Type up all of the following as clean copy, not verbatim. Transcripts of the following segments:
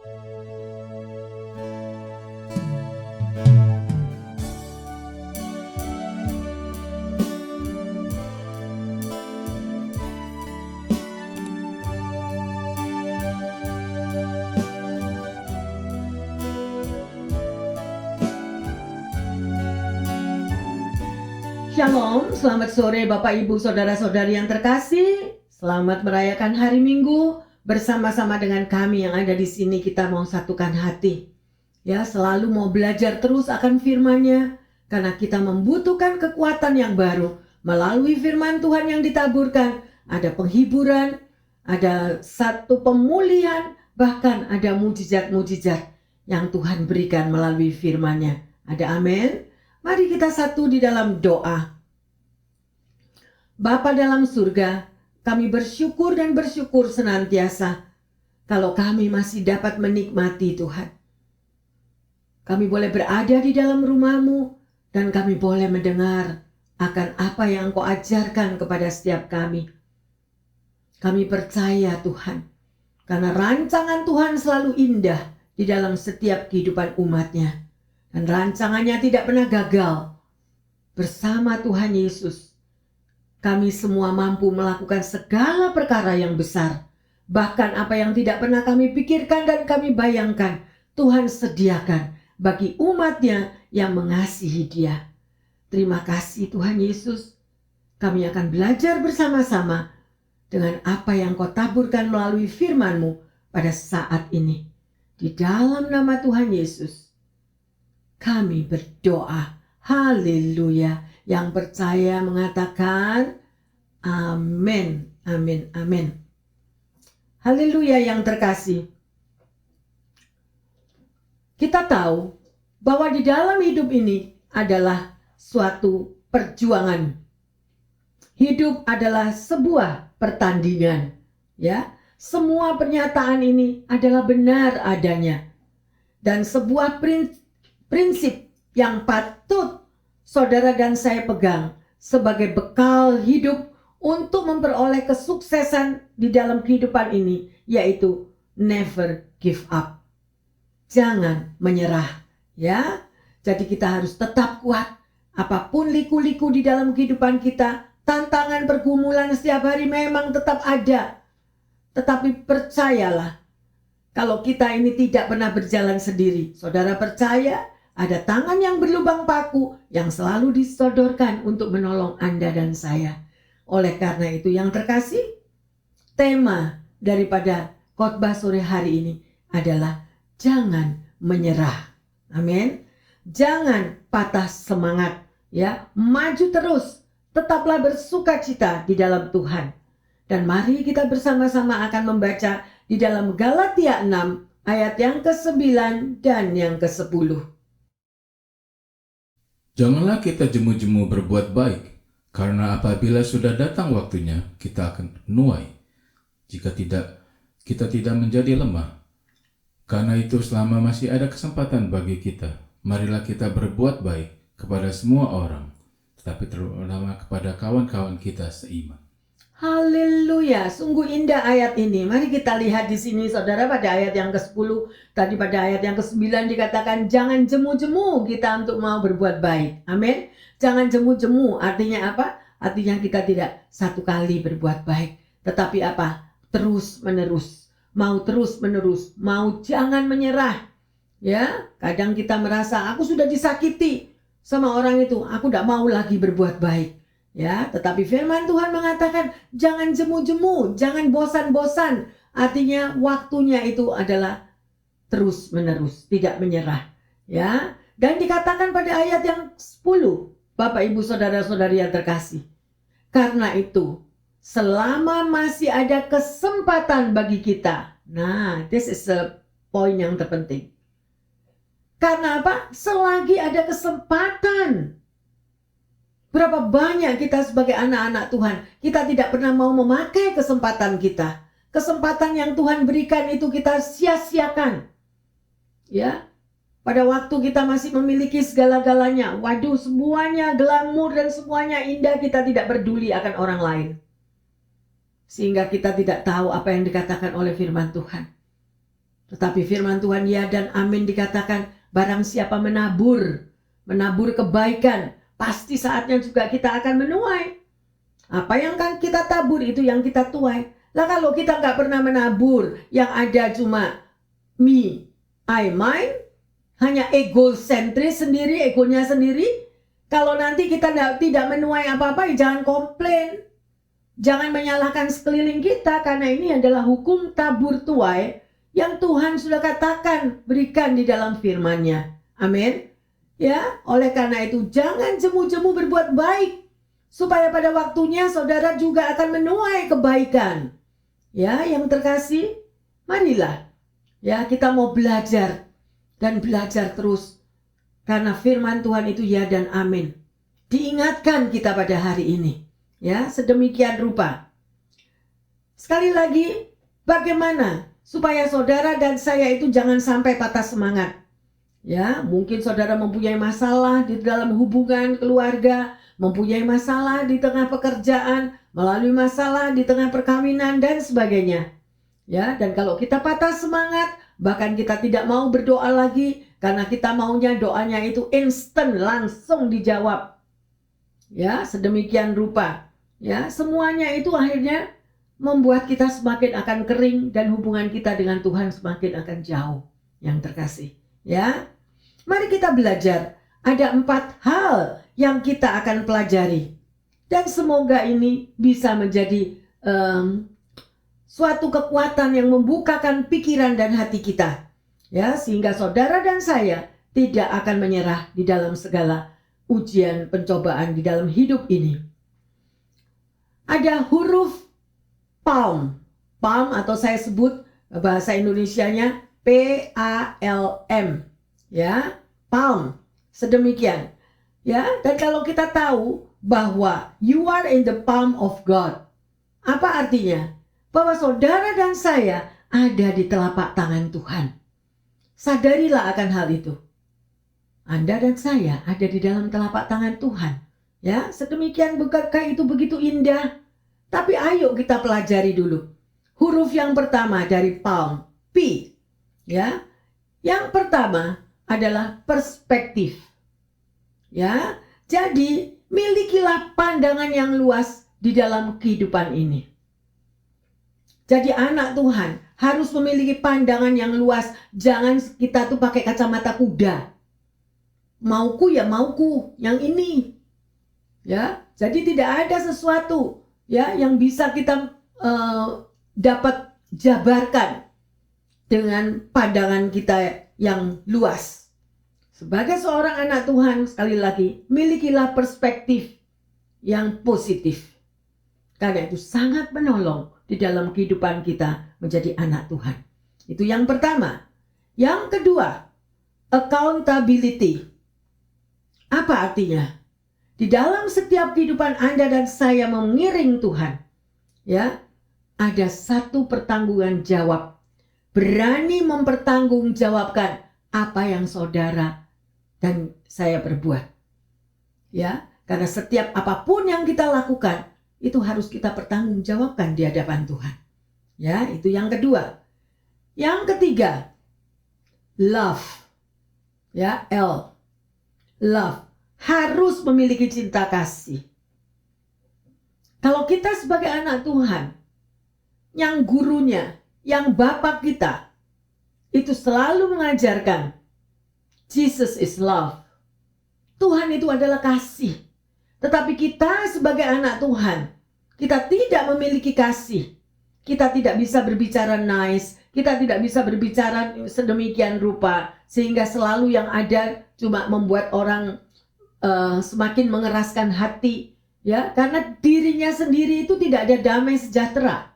Shalom, selamat sore Bapak Ibu Saudara-saudari yang terkasih. Selamat merayakan hari Minggu bersama-sama dengan kami yang ada di sini. Kita mau satukan hati. Ya, selalu mau belajar terus akan firman-Nya karena kita membutuhkan kekuatan yang baru melalui firman Tuhan yang ditaburkan. Ada penghiburan, ada satu pemulihan, bahkan ada mujizat-mujizat yang Tuhan berikan melalui firman-Nya. Ada amin. Mari kita satu di dalam doa. Bapa dalam surga, kami bersyukur dan bersyukur senantiasa kalau kami masih dapat menikmati Tuhan. Kami boleh berada di dalam rumah-Mu dan kami boleh mendengar akan apa yang Engkau ajarkan kepada setiap kami. Kami percaya Tuhan, karena rancangan Tuhan selalu indah di dalam setiap kehidupan umat-Nya. Dan rancangannya tidak pernah gagal. Bersama Tuhan Yesus, kami semua mampu melakukan segala perkara yang besar. Bahkan apa yang tidak pernah kami pikirkan dan kami bayangkan, Tuhan sediakan bagi umat-Nya yang mengasihi Dia. Terima kasih Tuhan Yesus. Kami akan belajar bersama-sama dengan apa yang Kau taburkan melalui firman-Mu pada saat ini. Di dalam nama Tuhan Yesus, kami berdoa. Haleluya. Yang percaya mengatakan amin, amin, amin. Haleluya yang terkasih. Kita tahu bahwa di dalam hidup ini adalah suatu perjuangan. Hidup adalah sebuah pertandingan. Ya, semua pernyataan ini adalah benar adanya. Dan sebuah prinsip yang patut saudara dan saya pegang sebagai bekal hidup untuk memperoleh kesuksesan di dalam kehidupan ini, yaitu never give up. Jangan menyerah, ya. Jadi kita harus tetap kuat. Apapun liku-liku di dalam kehidupan kita, tantangan pergumulan setiap hari memang tetap ada. Tetapi percayalah, kalau kita ini tidak pernah berjalan sendiri. Saudara percaya? Ada tangan yang berlubang paku yang selalu disodorkan untuk menolong Anda dan saya. Oleh karena itu yang terkasih, tema daripada khotbah sore hari ini adalah jangan menyerah. Amin. Jangan patah semangat, ya. Maju terus, tetaplah bersukacita di dalam Tuhan. Dan mari kita bersama-sama akan membaca di dalam Galatia 6 ayat yang ke-9 dan yang ke-10. Janganlah kita jemu-jemu berbuat baik, karena apabila sudah datang waktunya, kita akan menuai. Jika tidak, kita tidak menjadi lemah. Karena itu selama masih ada kesempatan bagi kita, marilah kita berbuat baik kepada semua orang, tetapi terutama kepada kawan-kawan kita seiman. Haleluya, sungguh indah ayat ini. Mari kita lihat di sini saudara pada ayat yang ke-10. Tadi pada ayat yang ke-9 dikatakan jangan jemu-jemu kita untuk mau berbuat baik. Amin. Jangan jemu-jemu artinya apa? Artinya kita tidak satu kali berbuat baik. Tetapi apa? Terus menerus. Mau terus menerus. Mau jangan menyerah. Ya, kadang kita merasa aku sudah disakiti sama orang itu. Aku tidak mau lagi berbuat baik. Ya, tetapi firman Tuhan mengatakan jangan jemu-jemu, jangan bosan-bosan. Artinya waktunya itu adalah terus menerus, tidak menyerah. Ya, dan dikatakan pada ayat yang 10, Bapak Ibu Saudara-saudari yang terkasih. Karena itu, selama masih ada kesempatan bagi kita. Nah, this is a point yang terpenting. Karena apa? Selagi ada kesempatan. Berapa banyak kita sebagai anak-anak Tuhan, kita tidak pernah mau memakai kesempatan kita. Kesempatan yang Tuhan berikan itu kita sia-siakan. Ya, pada waktu kita masih memiliki segala-galanya, waduh semuanya glamor dan semuanya indah, kita tidak peduli akan orang lain. Sehingga kita tidak tahu apa yang dikatakan oleh firman Tuhan. Tetapi firman Tuhan ya dan amin dikatakan, barang siapa menabur kebaikan, pasti saatnya juga kita akan menuai. Apa yang kan kita tabur itu yang kita tuai. Lah kalau kita nggak pernah menabur, yang ada cuma me, I, mine, hanya egosentris sendiri, egonya sendiri. Kalau nanti kita tidak menuai apa-apa, ya jangan komplain. Jangan menyalahkan sekeliling kita, karena ini adalah hukum tabur tuai yang Tuhan sudah katakan berikan di dalam firman-Nya. Amin. Ya, oleh karena itu jangan jemu-jemu berbuat baik, supaya pada waktunya saudara juga akan menuai kebaikan. Ya, yang terkasih, marilah ya kita mau belajar dan belajar terus. Karena firman Tuhan itu ya dan amin. Diingatkan kita pada hari ini. Ya, sedemikian rupa. Sekali lagi, bagaimana supaya saudara dan saya itu jangan sampai patah semangat. Ya, mungkin saudara mempunyai masalah di dalam hubungan keluarga, mempunyai masalah di tengah pekerjaan, melalui masalah di tengah perkawinan dan sebagainya. Ya, dan kalau kita patah semangat, bahkan kita tidak mau berdoa lagi karena kita maunya doanya itu instan, langsung dijawab. Ya, sedemikian rupa. Ya, semuanya itu akhirnya membuat kita semakin akan kering dan hubungan kita dengan Tuhan semakin akan jauh. Yang terkasih, ya. Mari kita belajar. Ada 4 hal yang kita akan pelajari. Dan semoga ini bisa menjadi suatu kekuatan yang membukakan pikiran dan hati kita. Ya, sehingga saudara dan saya tidak akan menyerah di dalam segala ujian pencobaan di dalam hidup ini. Ada huruf PALM. PALM atau saya sebut bahasa Indonesianya PALM. Ya, PALM. Sedemikian. Ya, dan kalau kita tahu bahwa you are in the palm of God. Apa artinya? Bahwa saudara dan saya ada di telapak tangan Tuhan. Sadarilah akan hal itu. Anda dan saya ada di dalam telapak tangan Tuhan. Ya, sedemikian bukankah itu begitu indah? Tapi ayo kita pelajari dulu. Huruf yang pertama dari palm, P. Ya. Yang pertama adalah perspektif. Ya. Jadi, milikilah pandangan yang luas di dalam kehidupan ini. Jadi anak Tuhan harus memiliki pandangan yang luas. Jangan kita tuh pakai kacamata kuda. Mauku ya mauku, yang ini. Ya, jadi tidak ada sesuatu ya yang bisa kita dapat jabarkan dengan pandangan kita yang luas. Sebagai seorang anak Tuhan, sekali lagi, milikilah perspektif yang positif. Karena itu sangat menolong di dalam kehidupan kita menjadi anak Tuhan. Itu yang pertama. Yang kedua, accountability. Apa artinya? Di dalam setiap kehidupan Anda dan saya mengiring Tuhan, ya, ada satu pertanggungan jawab. Berani mempertanggungjawabkan apa yang saudara dan saya berbuat. Ya, karena setiap apapun yang kita lakukan itu harus kita pertanggungjawabkan di hadapan Tuhan. Ya, itu yang kedua. Yang ketiga, love. Ya, L. Love. Harus memiliki cinta kasih. Kalau kita sebagai anak Tuhan, yang gurunya, yang bapak kita, itu selalu mengajarkan Jesus is love. Tuhan itu adalah kasih. Tetapi kita sebagai anak Tuhan, kita tidak memiliki kasih. Kita tidak bisa berbicara nice, kita tidak bisa berbicara sedemikian rupa, sehingga selalu yang ada cuma membuat orang semakin mengeraskan hati, ya, karena dirinya sendiri itu tidak ada damai sejahtera.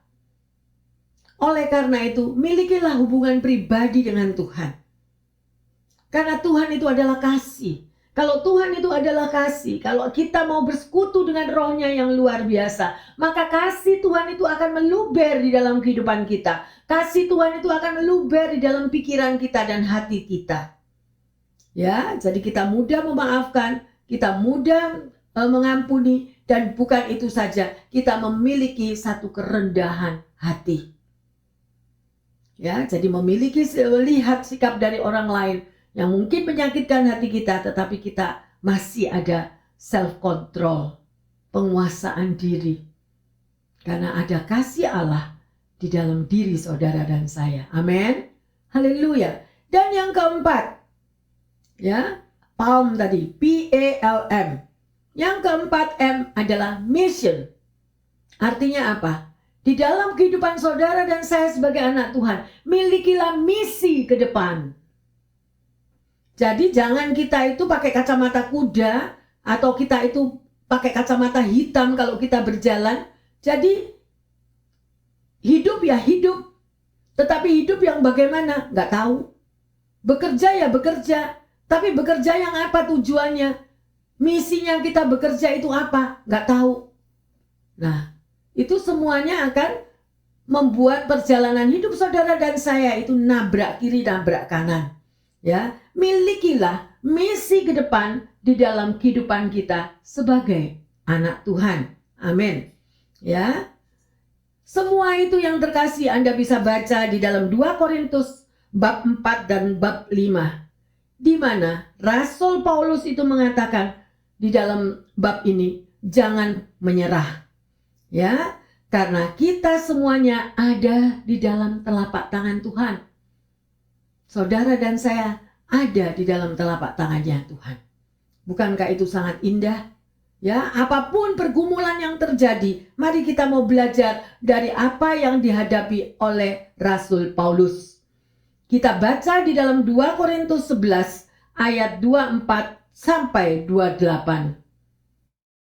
Oleh karena itu, milikilah hubungan pribadi dengan Tuhan. Karena Tuhan itu adalah kasih. Kalau Tuhan itu adalah kasih, kalau kita mau bersekutu dengan rohnya yang luar biasa, maka kasih Tuhan itu akan meluber di dalam kehidupan kita. Kasih Tuhan itu akan meluber di dalam pikiran kita dan hati kita. Ya, jadi kita mudah memaafkan, kita mudah mengampuni, dan bukan itu saja, kita memiliki satu kerendahan hati. Ya, jadi melihat sikap dari orang lain yang mungkin menyakitkan hati kita, tetapi kita masih ada self control, penguasaan diri. Karena ada kasih Allah di dalam diri saudara dan saya. Amin. Haleluya. Dan yang keempat, ya, PALM tadi, PALM. Yang keempat M adalah mission. Artinya apa? Di dalam kehidupan saudara dan saya sebagai anak Tuhan, milikilah misi ke depan. Jadi jangan kita itu pakai kacamata kuda atau kita itu pakai kacamata hitam kalau kita berjalan. Jadi hidup ya hidup, tetapi hidup yang bagaimana? Nggak tahu. Bekerja ya bekerja, tapi bekerja yang apa tujuannya? Misinya kita bekerja itu apa? Nggak tahu. Nah, itu semuanya akan membuat perjalanan hidup saudara dan saya itu nabrak kiri, nabrak kanan. Ya, milikilah misi ke depan di dalam kehidupan kita sebagai anak Tuhan. Amin. Ya. Semua itu yang terkasih Anda bisa baca di dalam 2 Korintus bab 4 dan bab 5. Di mana Rasul Paulus itu mengatakan di dalam bab ini, jangan menyerah. Ya, karena kita semuanya ada di dalam telapak tangan Tuhan. Saudara dan saya ada di dalam telapak tangannya Tuhan. Bukankah itu sangat indah? Ya, apapun pergumulan yang terjadi, mari kita mau belajar dari apa yang dihadapi oleh Rasul Paulus. Kita baca di dalam 2 Korintus 11 ayat 24 sampai 28.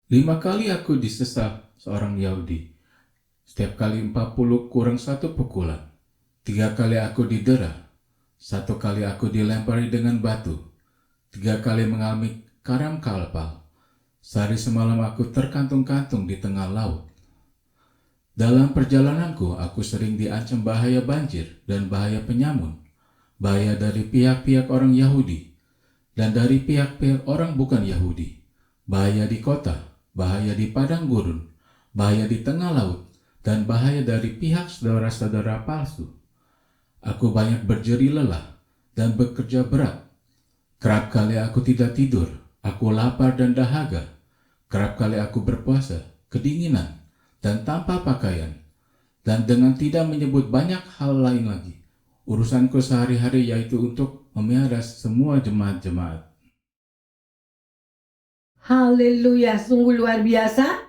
5 kali aku disesat seorang Yahudi. Setiap kali 40 kurang 1 pukulan. 3 kali aku didera. 1 kali aku dilempari dengan batu. 3 kali mengalami karam kapal. Sehari semalam aku terkantung-kantung di tengah laut. Dalam perjalananku aku sering diancam bahaya banjir dan bahaya penyamun. Bahaya dari pihak-pihak orang Yahudi dan dari pihak-pihak orang bukan Yahudi. Bahaya di kota, bahaya di padang gurun, bahaya di tengah laut, dan bahaya dari pihak saudara-saudara palsu. Aku banyak berjeri lelah dan bekerja berat. Kerap kali aku tidak tidur, aku lapar dan dahaga. Kerap kali aku berpuasa, kedinginan, dan tanpa pakaian. Dan dengan tidak menyebut banyak hal lain lagi. Urusanku sehari-hari yaitu untuk memelihara semua jemaat-jemaat. Haleluya, sungguh luar biasa.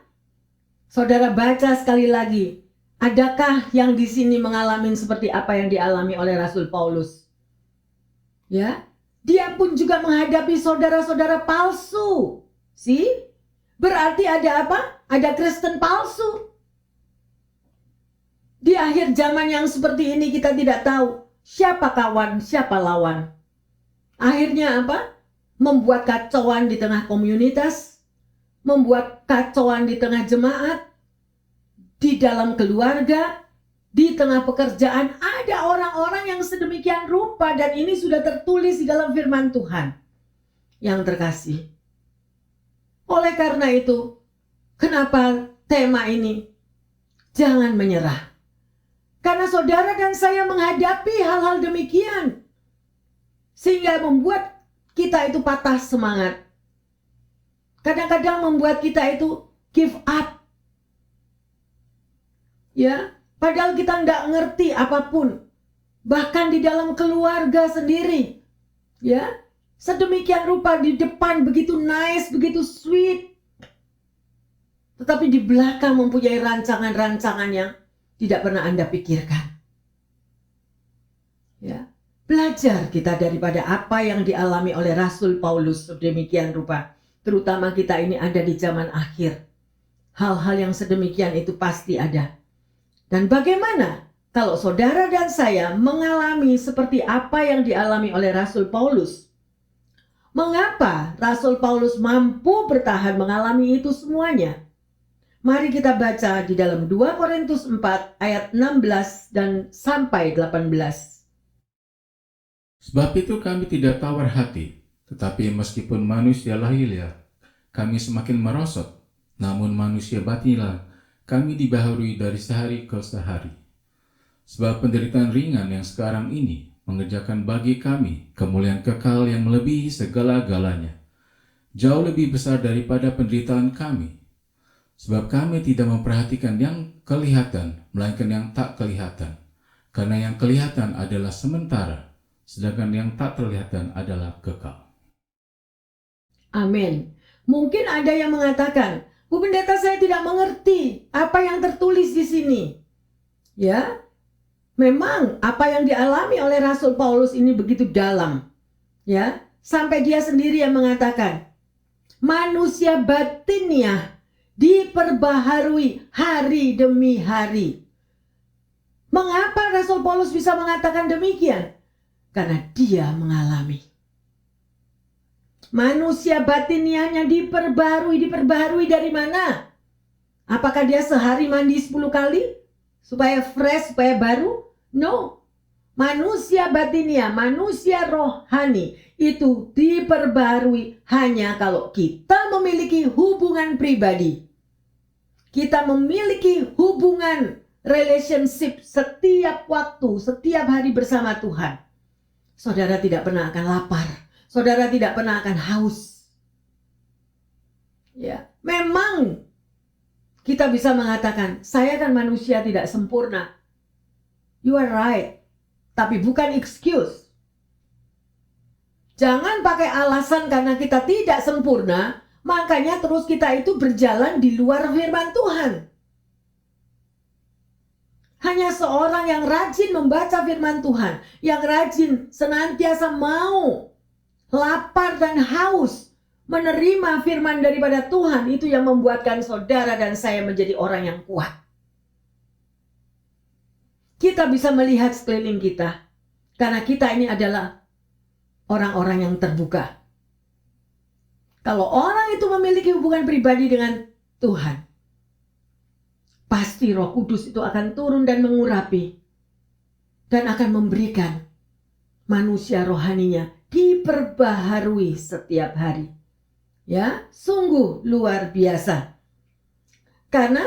Saudara baca sekali lagi. Adakah yang di sini mengalami seperti apa yang dialami oleh Rasul Paulus? Ya, dia pun juga menghadapi saudara-saudara palsu. Berarti ada apa? Ada Kristen palsu. Di akhir zaman yang seperti ini kita tidak tahu siapa kawan, siapa lawan. Akhirnya apa? Membuat kacauan di tengah komunitas, membuat kacauan di tengah jemaat, di dalam keluarga, di tengah pekerjaan. Ada orang-orang yang sedemikian rupa dan ini sudah tertulis di dalam firman Tuhan. Yang terkasih. Oleh karena itu, kenapa tema ini? Jangan menyerah. Karena saudara dan saya menghadapi hal-hal demikian. Sehingga membuat kita itu patah semangat. Kadang-kadang membuat kita itu give up. Ya, padahal kita nggak ngerti apapun. Bahkan di dalam keluarga sendiri. Ya, sedemikian rupa di depan begitu nice, begitu sweet. Tetapi di belakang mempunyai rancangan-rancangan yang tidak pernah Anda pikirkan. Ya, belajar kita daripada apa yang dialami oleh Rasul Paulus sedemikian rupa. Terutama kita ini ada di zaman akhir. Hal-hal yang sedemikian itu pasti ada. Dan bagaimana kalau saudara dan saya mengalami seperti apa yang dialami oleh Rasul Paulus? Mengapa Rasul Paulus mampu bertahan mengalami itu semuanya? Mari kita baca di dalam 2 Korintus 4 ayat 16 dan sampai 18. Sebab itu kami tidak tawar hati, tetapi meskipun manusia lahiriah, kami semakin merosot, namun manusia batinlah kami dibaharui dari sehari ke sehari. Sebab penderitaan ringan yang sekarang ini mengerjakan bagi kami kemuliaan kekal yang melebihi segala-galanya, jauh lebih besar daripada penderitaan kami. Sebab kami tidak memperhatikan yang kelihatan, melainkan yang tak kelihatan. Karena yang kelihatan adalah sementara, sedangkan yang tak kelihatan adalah kekal. Amin. Mungkin ada yang mengatakan, Bu Pendeta, saya tidak mengerti apa yang tertulis di sini. Ya, memang apa yang dialami oleh Rasul Paulus ini begitu dalam. Ya, sampai dia sendiri yang mengatakan, manusia batinnya diperbaharui hari demi hari. Mengapa Rasul Paulus bisa mengatakan demikian? Karena dia mengalami. Manusia batiniahnya diperbaharui dari mana? Apakah dia sehari mandi 10 kali? Supaya fresh, supaya baru? No. Manusia batiniah, manusia rohani itu diperbaharui hanya kalau kita memiliki hubungan pribadi. Kita memiliki hubungan relationship setiap waktu, setiap hari bersama Tuhan. Saudara tidak pernah akan lapar. Saudara tidak pernah akan haus. Ya, memang kita bisa mengatakan, saya kan manusia tidak sempurna. You are right. Tapi bukan excuse. Jangan pakai alasan karena kita tidak sempurna, makanya terus kita itu berjalan di luar firman Tuhan. Hanya seorang yang rajin membaca firman Tuhan, yang rajin senantiasa mau lapar dan haus menerima firman daripada Tuhan, itu yang membuatkan saudara dan saya menjadi orang yang kuat. Kita bisa melihat sekeliling kita, karena kita ini adalah orang-orang yang terbuka. Kalau orang itu memiliki hubungan pribadi dengan Tuhan, pasti Roh Kudus itu akan turun dan mengurapi dan akan memberikan manusia rohaninya diperbaharui setiap hari. Ya, sungguh luar biasa. Karena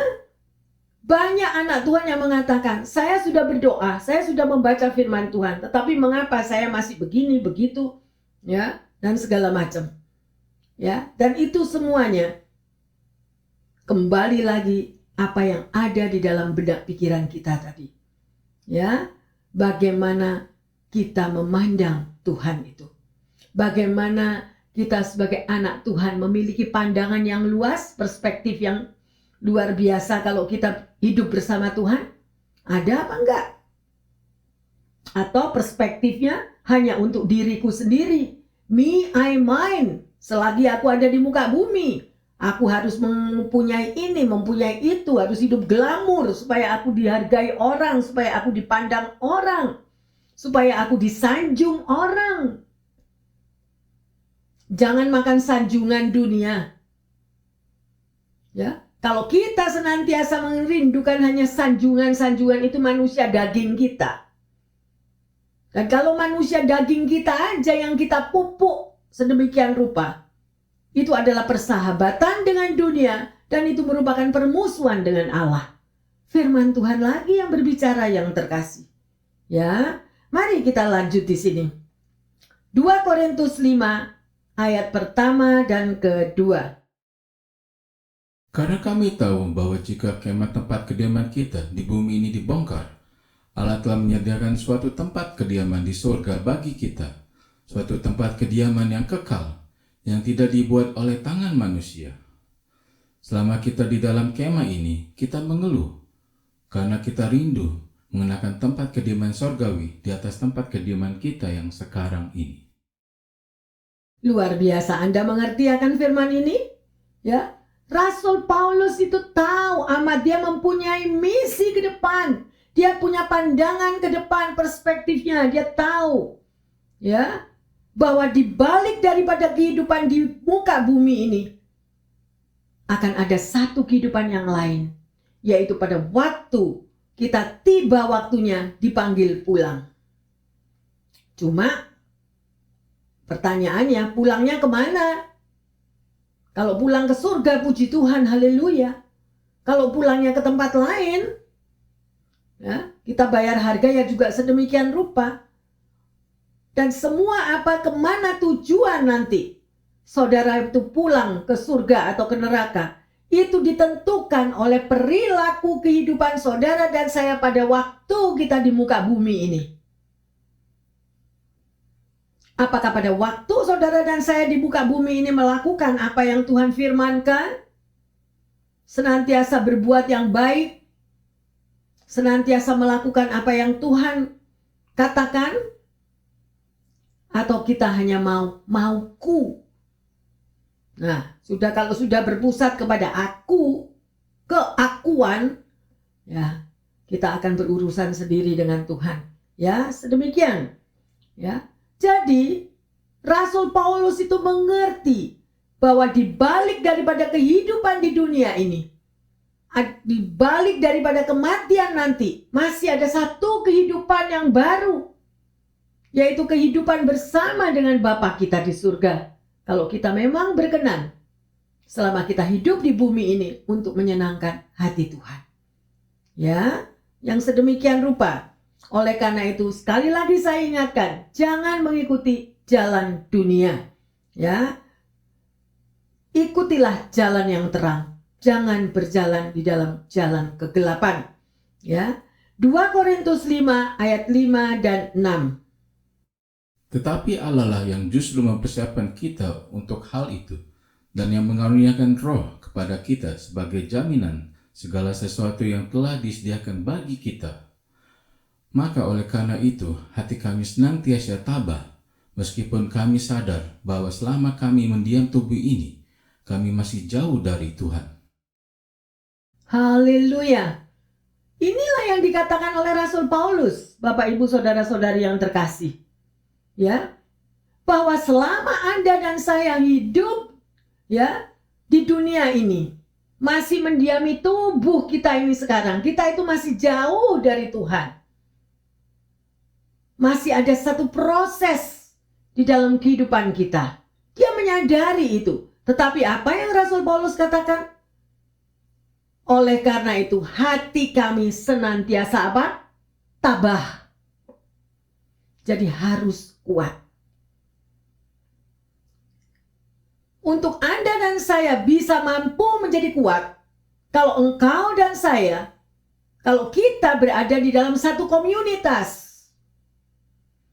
banyak anak Tuhan yang mengatakan, saya sudah berdoa, saya sudah membaca firman Tuhan, tetapi mengapa saya masih begini, begitu, ya, dan segala macam. Ya, dan itu semuanya kembali lagi apa yang ada di dalam benak pikiran kita tadi. Ya, bagaimana kita memandang Tuhan itu. Bagaimana kita sebagai anak Tuhan memiliki pandangan yang luas, perspektif yang luar biasa kalau kita hidup bersama Tuhan. Ada apa enggak? Atau perspektifnya hanya untuk diriku sendiri. Me, I, mine. Selagi aku ada di muka bumi, aku harus mempunyai ini, mempunyai itu, harus hidup glamor supaya aku dihargai orang, supaya aku dipandang orang, supaya aku disanjung orang. Jangan makan sanjungan dunia. Ya, kalau kita senantiasa merindukan hanya sanjungan-sanjungan, itu manusia daging kita. Dan kalau manusia daging kita aja yang kita pupuk sedemikian rupa, itu adalah persahabatan dengan dunia, dan itu merupakan permusuhan dengan Allah. Firman Tuhan lagi yang berbicara yang terkasih. Ya, mari kita lanjut di sini. 2 Korintus 5 ayat pertama dan kedua. Karena kami tahu bahwa jika kemah tempat kediaman kita di bumi ini dibongkar, Allah telah menyediakan suatu tempat kediaman di surga bagi kita, suatu tempat kediaman yang kekal, yang tidak dibuat oleh tangan manusia. Selama kita di dalam kemah ini, kita mengeluh, karena kita rindu mengenakan tempat kediaman sorgawi di atas tempat kediaman kita yang sekarang ini. Luar biasa, Anda mengerti akan firman ini? Ya, Rasul Paulus itu tahu amat, dia mempunyai misi ke depan. Dia punya pandangan ke depan, perspektifnya, dia tahu. Ya, bahwa di balik daripada kehidupan di muka bumi ini akan ada satu kehidupan yang lain, yaitu pada waktu kita tiba waktunya dipanggil pulang. Cuma pertanyaannya, pulangnya kemana? Kalau pulang ke surga, puji Tuhan, haleluya. Kalau pulangnya ke tempat lain, Ya, kita bayar harga ya juga sedemikian rupa. Dan semua kemana tujuan nanti saudara itu pulang ke surga atau ke neraka, itu ditentukan oleh perilaku kehidupan saudara dan saya pada waktu kita di muka bumi ini. Apakah pada waktu saudara dan saya di muka bumi ini melakukan apa yang Tuhan firmankan? Senantiasa berbuat yang baik, senantiasa melakukan apa yang Tuhan katakan, atau kita hanya mauku. Nah, kalau sudah berpusat kepada aku, keakuan, ya, kita akan berurusan sendiri dengan Tuhan. Ya, sedemikian. Ya. Jadi, Rasul Paulus itu mengerti bahwa di balik daripada kehidupan di dunia ini, di balik daripada kematian nanti, masih ada satu kehidupan yang baru, yaitu kehidupan bersama dengan Bapa kita di surga. Kalau kita memang berkenan selama kita hidup di bumi ini untuk menyenangkan hati Tuhan. Ya, yang sedemikian rupa. Oleh karena itu sekali lagi saya ingatkan, jangan mengikuti jalan dunia. Ya, ikutilah jalan yang terang. Jangan berjalan di dalam jalan kegelapan. Ya. 2 Korintus 5 ayat 5 dan 6. Tetapi Allah lah yang justru mempersiapkan kita untuk hal itu, dan yang mengaruniakan Roh kepada kita sebagai jaminan segala sesuatu yang telah disediakan bagi kita. Maka oleh karena itu, hati kami senantiasa tabah, meskipun kami sadar bahwa selama kami mendiam tubuh ini, kami masih jauh dari Tuhan. Haleluya. Inilah yang dikatakan oleh Rasul Paulus, Bapak Ibu saudara-saudari yang terkasih. Ya, bahwa selama Anda dan saya hidup ya di dunia ini, masih mendiami tubuh kita ini sekarang, kita itu masih jauh dari Tuhan. Masih ada satu proses di dalam kehidupan kita. Dia menyadari itu. Tetapi apa yang Rasul Paulus katakan? Oleh karena itu hati kami senantiasa apa? Tabah. Jadi harus kuat. Untuk Anda dan saya bisa mampu menjadi kuat, kalau engkau dan saya, kalau kita berada di dalam satu komunitas.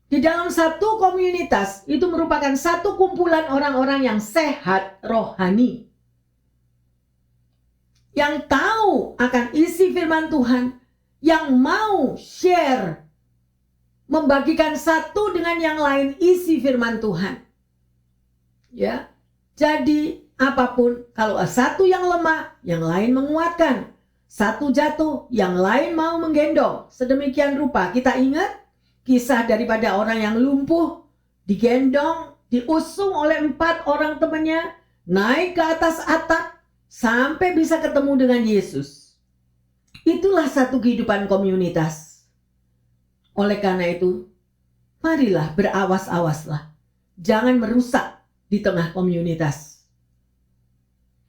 Di dalam satu komunitas itu merupakan satu kumpulan orang-orang yang sehat rohani. Yang tahu akan isi firman Tuhan, yang mau share, membagikan satu dengan yang lain isi firman Tuhan. Ya. Jadi apapun, kalau satu yang lemah, yang lain menguatkan. Satu jatuh, yang lain mau menggendong. Sedemikian rupa kita ingat kisah daripada orang yang lumpuh, digendong, diusung oleh 4 orang temannya, naik ke atas atap, sampai bisa ketemu dengan Yesus. Itulah satu kehidupan komunitas. Oleh karena itu, marilah berawas-awaslah. Jangan merusak di tengah komunitas.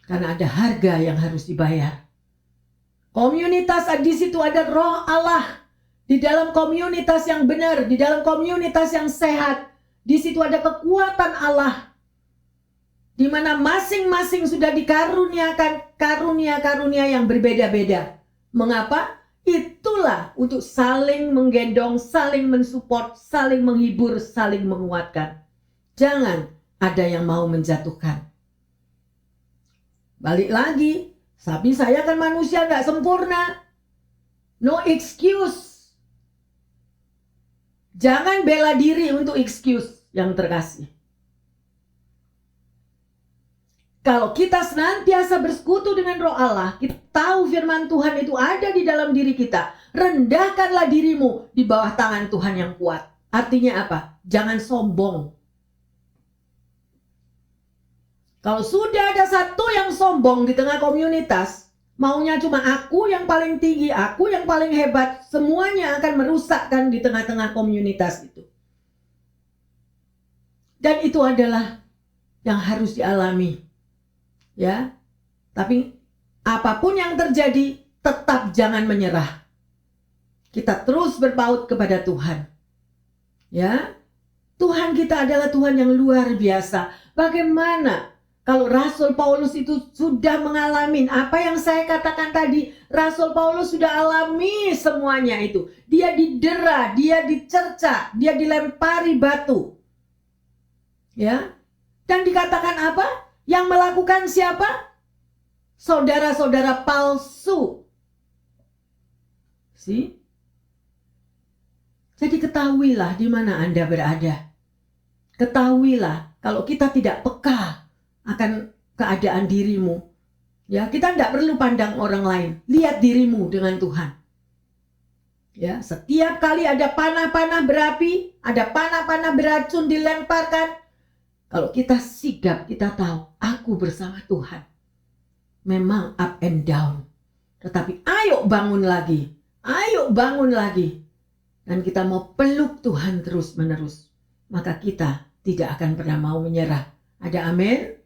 Karena ada harga yang harus dibayar. Komunitas, di situ ada Roh Allah. Di dalam komunitas yang benar, di dalam komunitas yang sehat, di situ ada kekuatan Allah. Di mana masing-masing sudah dikaruniakan karunia-karunia yang berbeda-beda. Mengapa? Itulah untuk saling menggendong, saling mensupport, saling menghibur, saling menguatkan. Jangan ada yang mau menjatuhkan. Balik lagi, tapi saya kan manusia gak sempurna. No excuse. Jangan bela diri untuk excuse yang terkasih. Kalau kita senantiasa bersekutu dengan Roh Allah, kita tahu firman Tuhan itu ada di dalam diri kita. Rendahkanlah dirimu di bawah tangan Tuhan yang kuat. Artinya apa? Jangan sombong. Kalau sudah ada satu yang sombong di tengah komunitas, maunya cuma aku yang paling tinggi, aku yang paling hebat, semuanya akan merusakkan di tengah-tengah komunitas itu. Dan itu adalah yang harus dialami. Ya. Tapi apapun yang terjadi, tetap jangan menyerah. kita terus berpaut kepada Tuhan. Ya, Tuhan kita adalah Tuhan yang luar biasa. Bagaimana kalau Rasul Paulus itu sudah mengalami apa yang saya katakan tadi? Rasul Paulus sudah alami semuanya itu. Dia didera, dia dicerca, dia dilempari batu. Ya. Dan dikatakan apa? Yang melakukan siapa? Saudara-saudara palsu. Jadi ketahuilah di mana Anda berada. Ketahuilah kalau kita tidak peka akan keadaan dirimu. Ya, kita tidak perlu pandang orang lain. Lihat dirimu dengan Tuhan. Ya, setiap kali ada panah-panah berapi, ada panah-panah beracun dilemparkan. Kalau kita sigap, kita tahu aku bersama Tuhan. Memang up and down. Tetapi ayo bangun lagi. Ayo bangun lagi. Dan kita mau peluk Tuhan terus-menerus. Maka kita tidak akan pernah mau menyerah. Ada amin?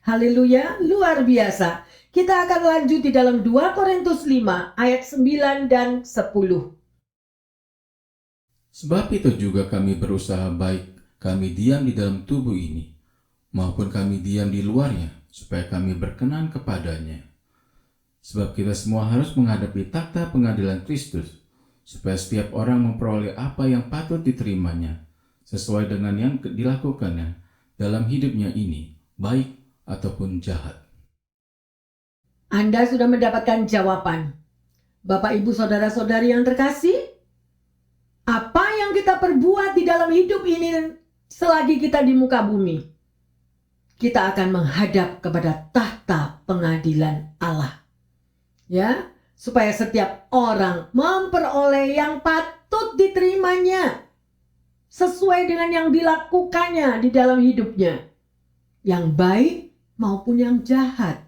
Haleluya, luar biasa. Kita akan lanjut di dalam 2 Korintus 5 ayat 9 dan 10. Sebab itu juga kami berusaha baik kami diam di dalam tubuh ini, maupun kami diam di luarnya, supaya kami berkenan kepadanya. Sebab kita semua harus menghadapi takhta pengadilan Kristus, supaya setiap orang memperoleh apa yang patut diterimanya, sesuai dengan yang dilakukannya dalam hidupnya ini, baik ataupun jahat. Anda sudah mendapatkan jawaban. Bapak, Ibu, Saudara-saudari yang terkasih, apa yang kita perbuat di dalam hidup ini selagi kita di muka bumi, kita akan menghadap kepada takhta pengadilan Allah. Ya, supaya setiap orang memperoleh yang patut diterimanya sesuai dengan yang dilakukannya di dalam hidupnya, yang baik maupun yang jahat.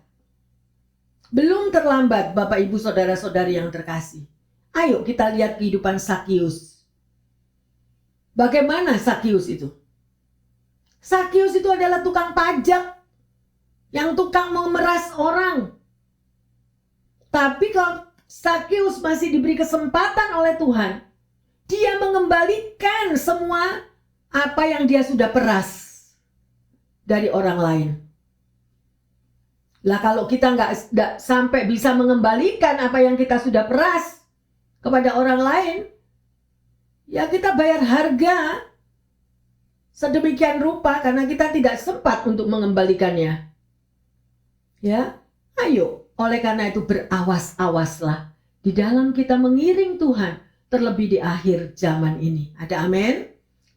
Belum terlambat, Bapak, Ibu, Saudara-saudari yang terkasih. Ayo kita lihat kehidupan Sakius. Bagaimana Sakius itu? Sakius itu adalah tukang pajak yang tukang memeras orang. Tapi kalau Sakius masih diberi kesempatan oleh Tuhan, dia mengembalikan semua apa yang dia sudah peras dari orang lain. Lah kalau kita nggak sampai bisa mengembalikan apa yang kita sudah peras kepada orang lain, ya kita bayar harga sedemikian rupa karena kita tidak sempat untuk mengembalikannya. Ya, ayo. Oleh karena itu berawas-awaslah di dalam kita mengiring Tuhan, terlebih di akhir zaman ini. Ada amin?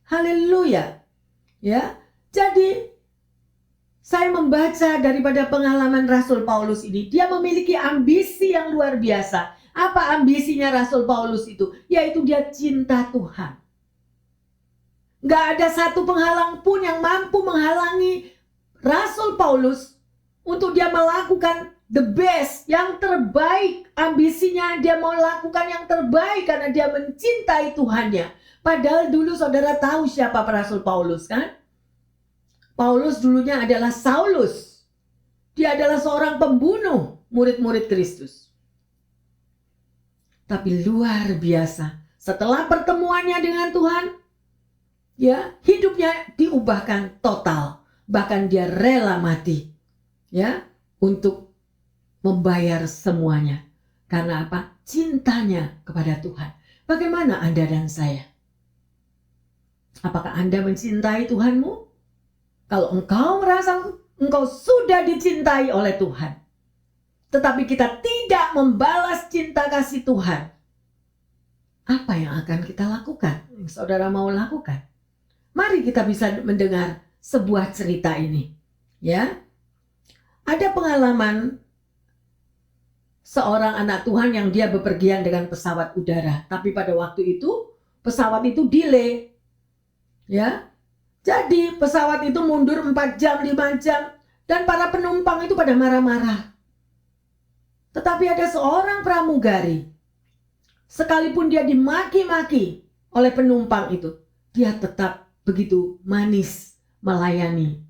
Haleluya. Ya. Jadi saya membaca daripada pengalaman Rasul Paulus ini, dia memiliki ambisi yang luar biasa. Apa ambisinya Rasul Paulus itu? Yaitu dia cinta Tuhan. Gak ada satu penghalang pun yang mampu menghalangi Rasul Paulus untuk dia melakukan the best, yang terbaik. Ambisinya dia mau lakukan yang terbaik karena dia mencintai Tuhannya. Padahal dulu saudara tahu siapa Rasul Paulus, kan? Paulus dulunya adalah Saulus. Dia adalah seorang pembunuh murid-murid Kristus. Tapi luar biasa, setelah pertemuannya dengan Tuhan, ya, hidupnya diubahkan total. Bahkan dia rela mati, ya, untuk membayar semuanya. Karena apa? Cintanya kepada Tuhan. Bagaimana Anda dan saya? Apakah Anda mencintai Tuhanmu? Kalau engkau merasa engkau sudah dicintai oleh Tuhan, tetapi kita tidak membalas cinta kasih Tuhan, apa yang akan kita lakukan? Yang saudara mau lakukan? Mari kita bisa mendengar sebuah cerita ini. Ya, ada pengalaman seorang anak Tuhan yang dia bepergian dengan pesawat udara, tapi pada waktu itu pesawat itu delay. Ya, jadi pesawat itu mundur 4 jam, 5 jam, dan para penumpang itu pada marah-marah. Tetapi ada seorang pramugari, sekalipun dia dimaki-maki oleh penumpang itu, dia tetap begitu manis melayani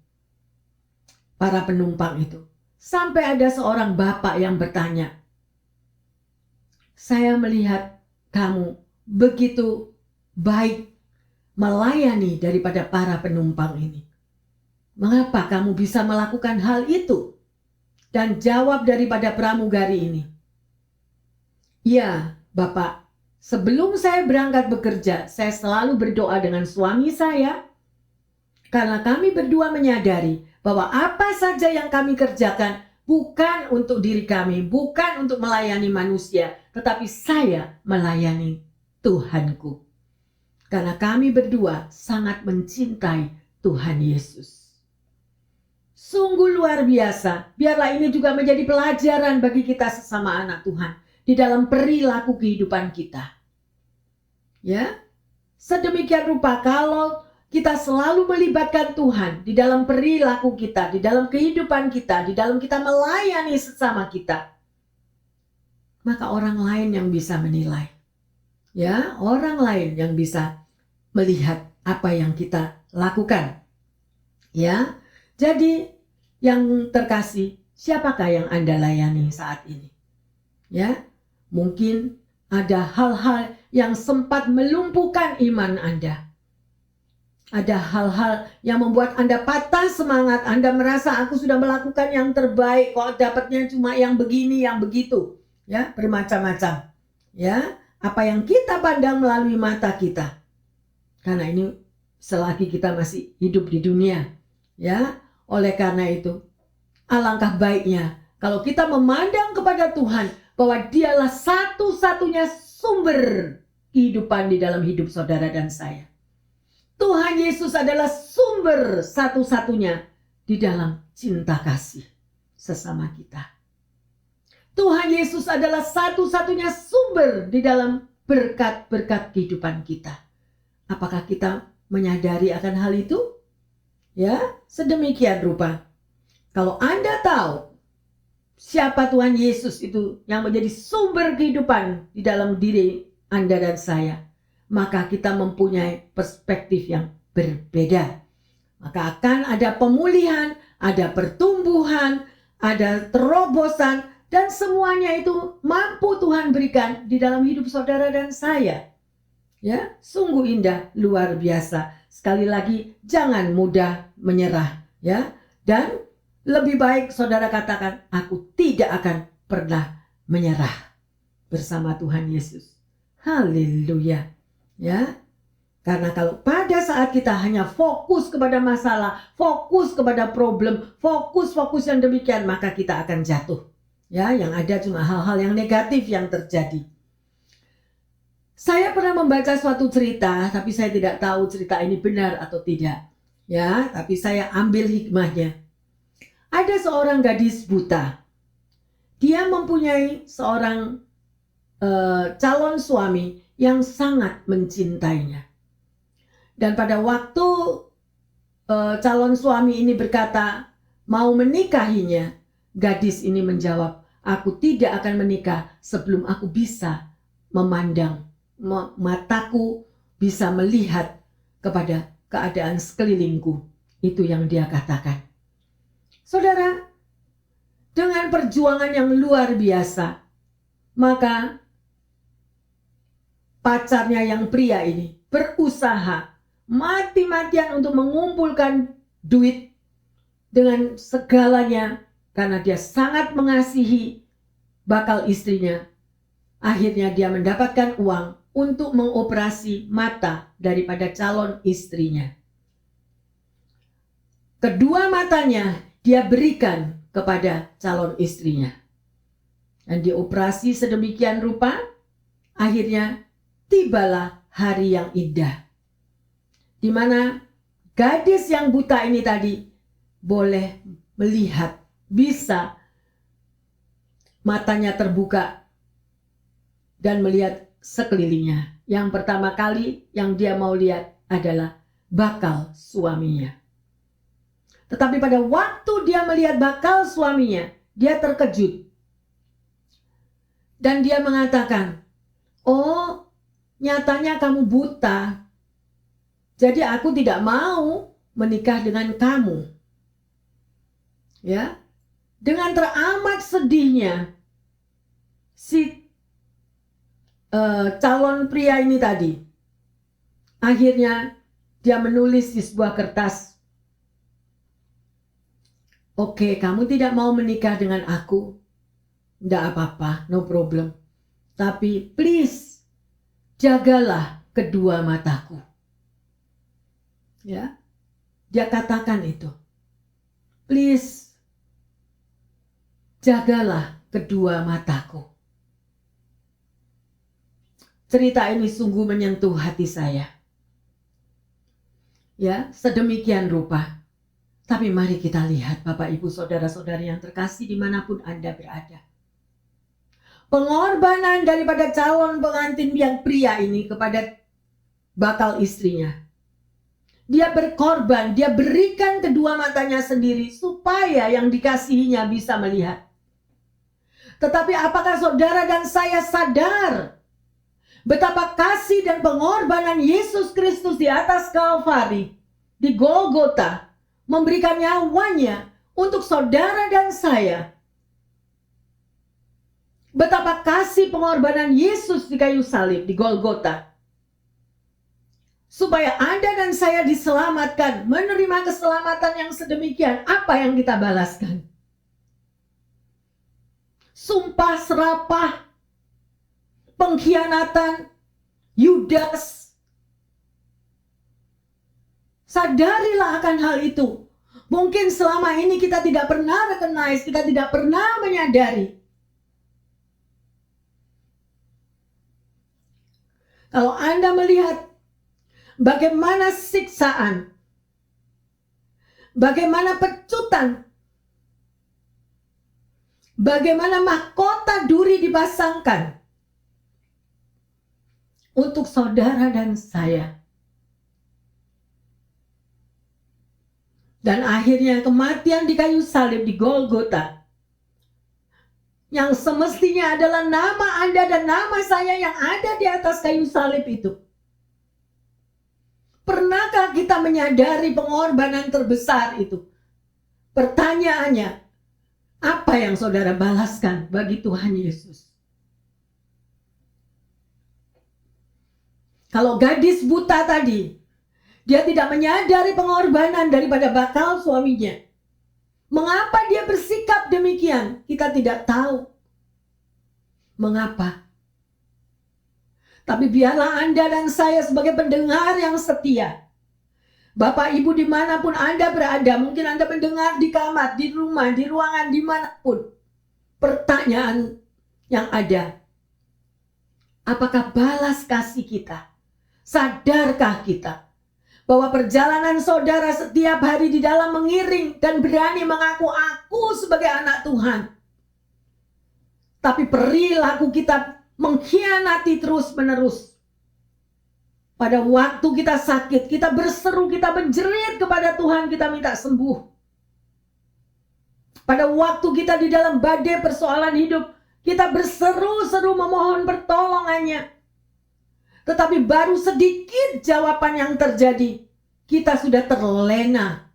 para penumpang itu. Sampai ada seorang bapak yang bertanya, "Saya melihat kamu begitu baik melayani daripada para penumpang ini? Mengapa kamu bisa melakukan hal itu? Dan jawab daripada pramugari ini, ya Bapak, sebelum saya berangkat bekerja, saya selalu berdoa dengan suami saya. Karena kami berdua menyadari bahwa apa saja yang kami kerjakan bukan untuk diri kami, bukan untuk melayani manusia, tetapi saya melayani Tuhanku. Karena kami berdua sangat mencintai Tuhan Yesus. Sungguh luar biasa. Biarlah ini juga menjadi pelajaran bagi kita sesama anak Tuhan di dalam perilaku kehidupan kita. Ya, sedemikian rupa kalau kita selalu melibatkan Tuhan di dalam perilaku kita, di dalam kehidupan kita, di dalam kita melayani sesama kita, maka orang lain yang bisa menilai. Ya, orang lain yang bisa melihat apa yang kita lakukan. Ya, jadi yang terkasih, siapakah yang Anda layani saat ini? Ya, mungkin ada hal-hal yang sempat melumpuhkan iman Anda. Ada hal-hal yang membuat Anda patah semangat. Anda merasa aku sudah melakukan yang terbaik, kok dapatnya cuma yang begini, yang begitu. Ya, bermacam-macam. Ya, apa yang kita pandang melalui mata kita. Karena ini selagi kita masih hidup di dunia. Ya, oleh karena itu, alangkah baiknya kalau kita memandang kepada Tuhan bahwa Dialah satu-satunya sumber kehidupan di dalam hidup saudara dan saya. Tuhan Yesus adalah sumber satu-satunya di dalam cinta kasih sesama kita. Tuhan Yesus adalah satu-satunya sumber di dalam berkat-berkat kehidupan kita. Apakah kita menyadari akan hal itu? Ya, sedemikian rupa. Kalau Anda tahu siapa Tuhan Yesus itu yang menjadi sumber kehidupan di dalam diri Anda dan saya, maka kita mempunyai perspektif yang berbeda. Maka akan ada pemulihan, ada pertumbuhan, ada terobosan, dan semuanya itu mampu Tuhan berikan di dalam hidup saudara dan saya. Ya, sungguh indah, luar biasa. Sekali lagi, jangan mudah menyerah, ya. Dan lebih baik saudara katakan, aku tidak akan pernah menyerah bersama Tuhan Yesus. Haleluya. Ya. Karena kalau pada saat kita hanya fokus kepada masalah, fokus kepada problem, fokus yang demikian, maka kita akan jatuh. Ya, yang ada cuma hal-hal yang negatif yang terjadi. Saya pernah membaca suatu cerita, tapi saya tidak tahu cerita ini benar atau tidak. Ya, tapi saya ambil hikmahnya. Ada seorang gadis buta. Dia mempunyai seorang calon suami yang sangat mencintainya. Dan pada waktu calon suami ini berkata mau menikahinya, gadis ini menjawab, aku tidak akan menikah sebelum aku bisa memandang, mataku bisa melihat kepada keadaan sekelilingku. Itu yang dia katakan. Saudara, dengan perjuangan yang luar biasa, maka pacarnya yang pria ini berusaha mati-matian untuk mengumpulkan duit dengan segalanya karena dia sangat mengasihi bakal istrinya. Akhirnya dia mendapatkan uang untuk mengoperasi mata daripada calon istrinya. Kedua matanya dia berikan kepada calon istrinya. Dan dioperasi sedemikian rupa, akhirnya tibalah hari yang indah. Di mana gadis yang buta ini tadi boleh melihat, bisa matanya terbuka dan melihat sekelilingnya. Yang pertama kali yang dia mau lihat adalah bakal suaminya. Tetapi pada waktu dia melihat bakal suaminya, dia terkejut. Dan dia mengatakan, oh nyatanya kamu buta. Jadi aku tidak mau menikah dengan kamu. Ya, dengan teramat sedihnya, si calon pria ini tadi. Akhirnya dia menulis di sebuah kertas, "Oke, kamu tidak mau menikah dengan aku, tidak apa-apa, no problem. Tapi please, jagalah kedua mataku." Ya, dia katakan itu. Please, jagalah kedua mataku. Cerita ini sungguh menyentuh hati saya. Ya, sedemikian rupa. Tapi mari kita lihat Bapak Ibu Saudara-saudari yang terkasih dimanapun Anda berada. Pengorbanan daripada calon pengantin yang pria ini kepada bakal istrinya. Dia berkorban, dia berikan kedua matanya sendiri supaya yang dikasihinya bisa melihat. Tetapi apakah saudara dan saya sadar betapa kasih dan pengorbanan Yesus Kristus di atas Kalvari, di Golgota, memberikan nyawanya untuk saudara dan saya? Betapa kasih pengorbanan Yesus di kayu salib, di Golgota, supaya Anda dan saya diselamatkan, menerima keselamatan yang sedemikian. Apa yang kita balaskan? Sumpah serapah, pengkhianatan, Yudas. Sadarilah akan hal itu. Mungkin selama ini kita tidak pernah recognize, kita tidak pernah menyadari. Kalau Anda melihat bagaimana siksaan, bagaimana pecutan, bagaimana mahkota duri dipasangkan untuk saudara dan saya. Dan akhirnya kematian di kayu salib di Golgota, yang semestinya adalah nama Anda dan nama saya yang ada di atas kayu salib itu. Pernahkah kita menyadari pengorbanan terbesar itu? Pertanyaannya, apa yang saudara balaskan bagi Tuhan Yesus? Kalau gadis buta tadi, dia tidak menyadari pengorbanan daripada bakal suaminya. Mengapa dia bersikap demikian? Kita tidak tahu mengapa. Tapi biarlah Anda dan saya sebagai pendengar yang setia, Bapak Ibu dimanapun Anda berada, mungkin Anda mendengar di kamar, di rumah, di ruangan, dimanapun. Pertanyaan yang ada, apakah balas kasih kita? Sadarkah kita bahwa perjalanan saudara setiap hari di dalam mengiring dan berani mengaku aku sebagai anak Tuhan, tapi perilaku kita mengkhianati terus-menerus. Pada waktu kita sakit, kita berseru, kita menjerit kepada Tuhan, kita minta sembuh. Pada waktu kita di dalam badai persoalan hidup, kita berseru-seru memohon pertolongannya. Tetapi baru sedikit jawaban yang terjadi, kita sudah terlena.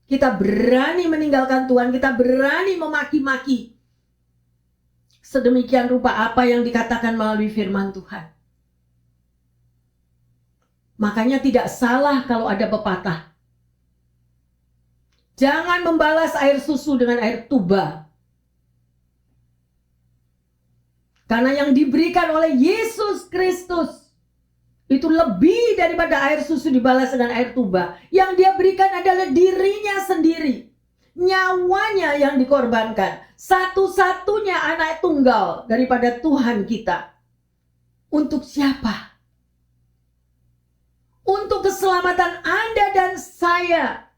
Kita berani meninggalkan Tuhan, kita berani memaki-maki. Sedemikian rupa apa yang dikatakan melalui firman Tuhan. Makanya tidak salah kalau ada pepatah, jangan membalas air susu dengan air tuba. Karena yang diberikan oleh Yesus Kristus itu lebih daripada air susu dibalas dengan air tuba. Yang dia berikan adalah dirinya sendiri, nyawanya yang dikorbankan, satu-satunya anak tunggal daripada Tuhan kita. Untuk siapa? Untuk keselamatan Anda dan saya.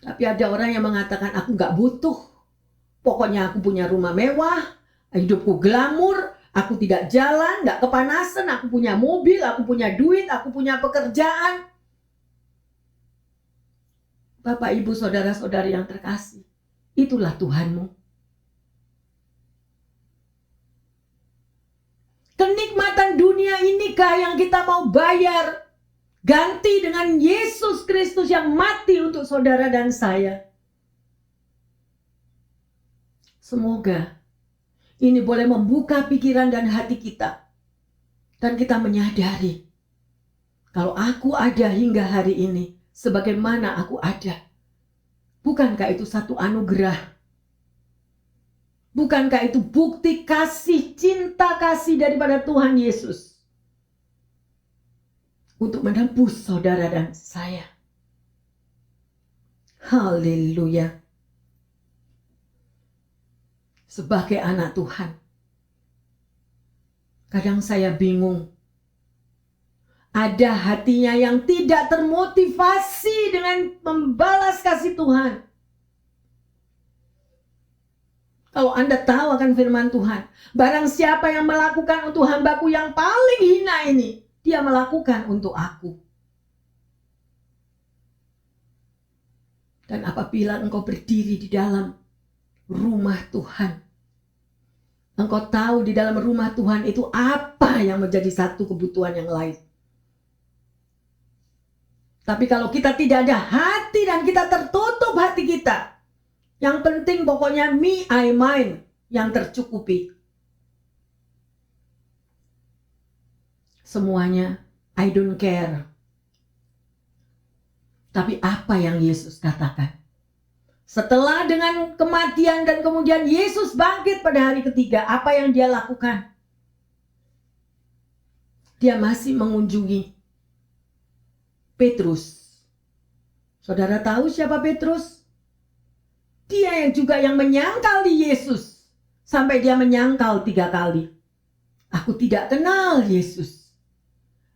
Tapi ada orang yang mengatakan, aku gak butuh. Pokoknya aku punya rumah mewah, hidupku glamor, aku tidak jalan, gak kepanasan, aku punya mobil, aku punya duit, aku punya pekerjaan. Bapak, Ibu, Saudara-saudari yang terkasih, itulah Tuhanmu. Kenikmatan dunia inikah yang kita mau bayar, ganti dengan Yesus Kristus yang mati untuk saudara dan saya? Semoga Ini boleh membuka pikiran dan hati kita. Dan kita menyadari, kalau aku ada hingga hari ini, sebagaimana aku ada. Bukankah itu satu anugerah? Bukankah itu bukti kasih, cinta kasih daripada Tuhan Yesus untuk menebus saudara dan saya? Haleluya. Sebagai anak Tuhan, kadang saya bingung. Ada hatinya yang tidak termotivasi dengan membalas kasih Tuhan. Kalau Anda tahu akan firman Tuhan, barang siapa yang melakukan untuk hambaku yang paling hina ini, dia melakukan untuk aku. Dan apabila engkau berdiri di dalam rumah Tuhan, engkau tahu di dalam rumah Tuhan itu apa yang menjadi satu kebutuhan yang lain. Tapi kalau kita tidak ada hati dan kita tertutup hati kita, yang penting pokoknya me, I, mine yang tercukupi. Semuanya I don't care. Tapi apa yang Yesus katakan? Setelah dengan kematian dan kemudian Yesus bangkit pada hari ketiga, apa yang dia lakukan? Dia masih mengunjungi Petrus. Saudara tahu siapa Petrus? Dia yang juga yang menyangkal di Yesus. Sampai dia menyangkal 3 kali. Aku tidak kenal Yesus.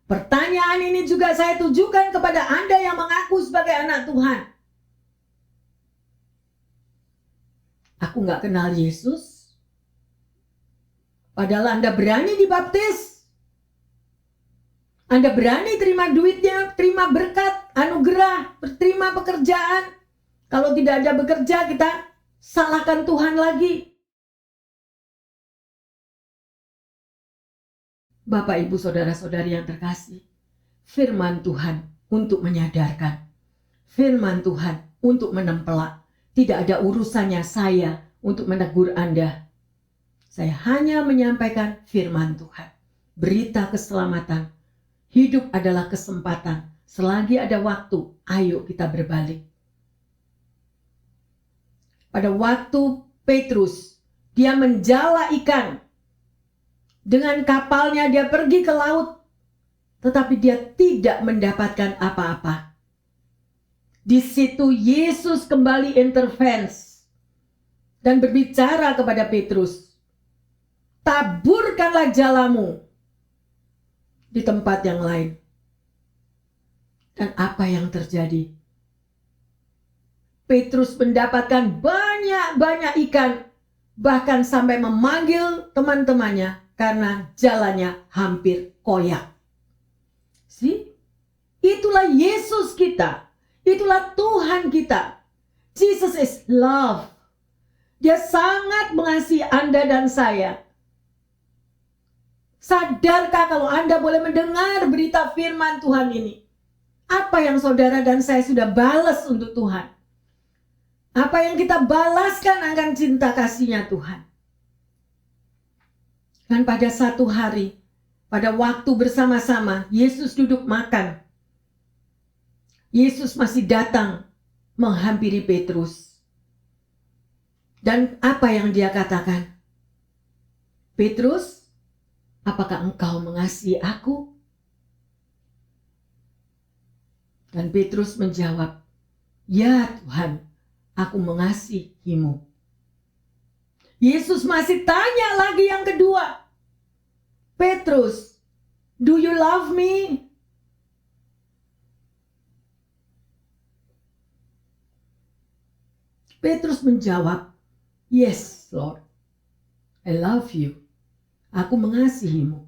Pertanyaan ini juga saya tujukan kepada Anda yang mengaku sebagai anak Tuhan. Aku nggak kenal Yesus. Padahal Anda berani dibaptis. Anda berani terima duitnya, terima berkat, anugerah, terima pekerjaan. Kalau tidak ada bekerja, kita salahkan Tuhan lagi. Bapak, Ibu, Saudara-saudari yang terkasih, firman Tuhan untuk menyadarkan. Firman Tuhan untuk menempelak. Tidak ada urusannya saya untuk menegur Anda. Saya hanya menyampaikan firman Tuhan. Berita keselamatan. Hidup adalah kesempatan. Selagi ada waktu, ayo kita berbalik. Pada waktu Petrus, dia menjala ikan. Dengan kapalnya dia pergi ke laut. Tetapi dia tidak mendapatkan apa-apa. Di situ Yesus kembali intervensi. Dan berbicara kepada Petrus. Taburkanlah jalamu di tempat yang lain. Dan apa yang terjadi? Petrus mendapatkan banyak-banyak ikan, bahkan sampai memanggil teman-temannya karena jalannya hampir koyak. Itulah Yesus kita. Itulah Tuhan kita. Jesus is love. Dia sangat mengasihi Anda dan saya. Sadarkah kalau Anda boleh mendengar berita firman Tuhan ini? Apa yang saudara dan saya sudah balas untuk Tuhan? Apa yang kita balaskan akan cinta kasih-Nya Tuhan? Dan pada satu hari, pada waktu bersama-sama, Yesus duduk makan. Yesus masih datang menghampiri Petrus. Dan apa yang dia katakan? Petrus, apakah engkau mengasihi aku? Dan Petrus menjawab, ya Tuhan, aku mengasihimu. Yesus masih tanya lagi yang kedua. Petrus, do you love me? Petrus menjawab, yes Lord, I love you. Aku mengasihimu.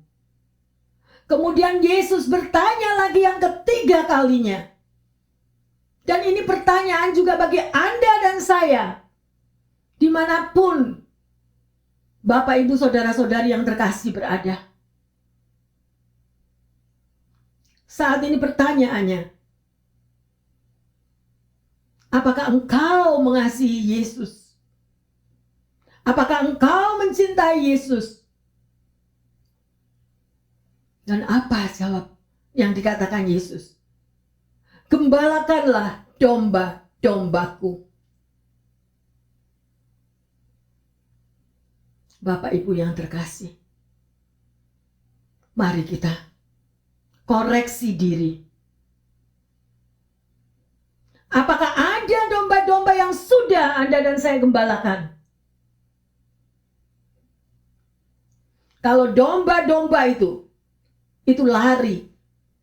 Kemudian Yesus bertanya lagi yang ketiga kalinya. Dan ini pertanyaan juga bagi Anda dan saya. Dimanapun Bapak, Ibu, Saudara-saudari yang terkasih berada. Saat ini pertanyaannya. Apakah engkau mengasihi Yesus? Apakah engkau mencintai Yesus? Dan apa jawab yang dikatakan Yesus? Gembalakanlah domba-dombaku. Bapak Ibu yang terkasih, mari kita koreksi diri. Apakah ada domba-domba yang sudah Anda dan saya gembalakan? Kalau domba-domba itu lari,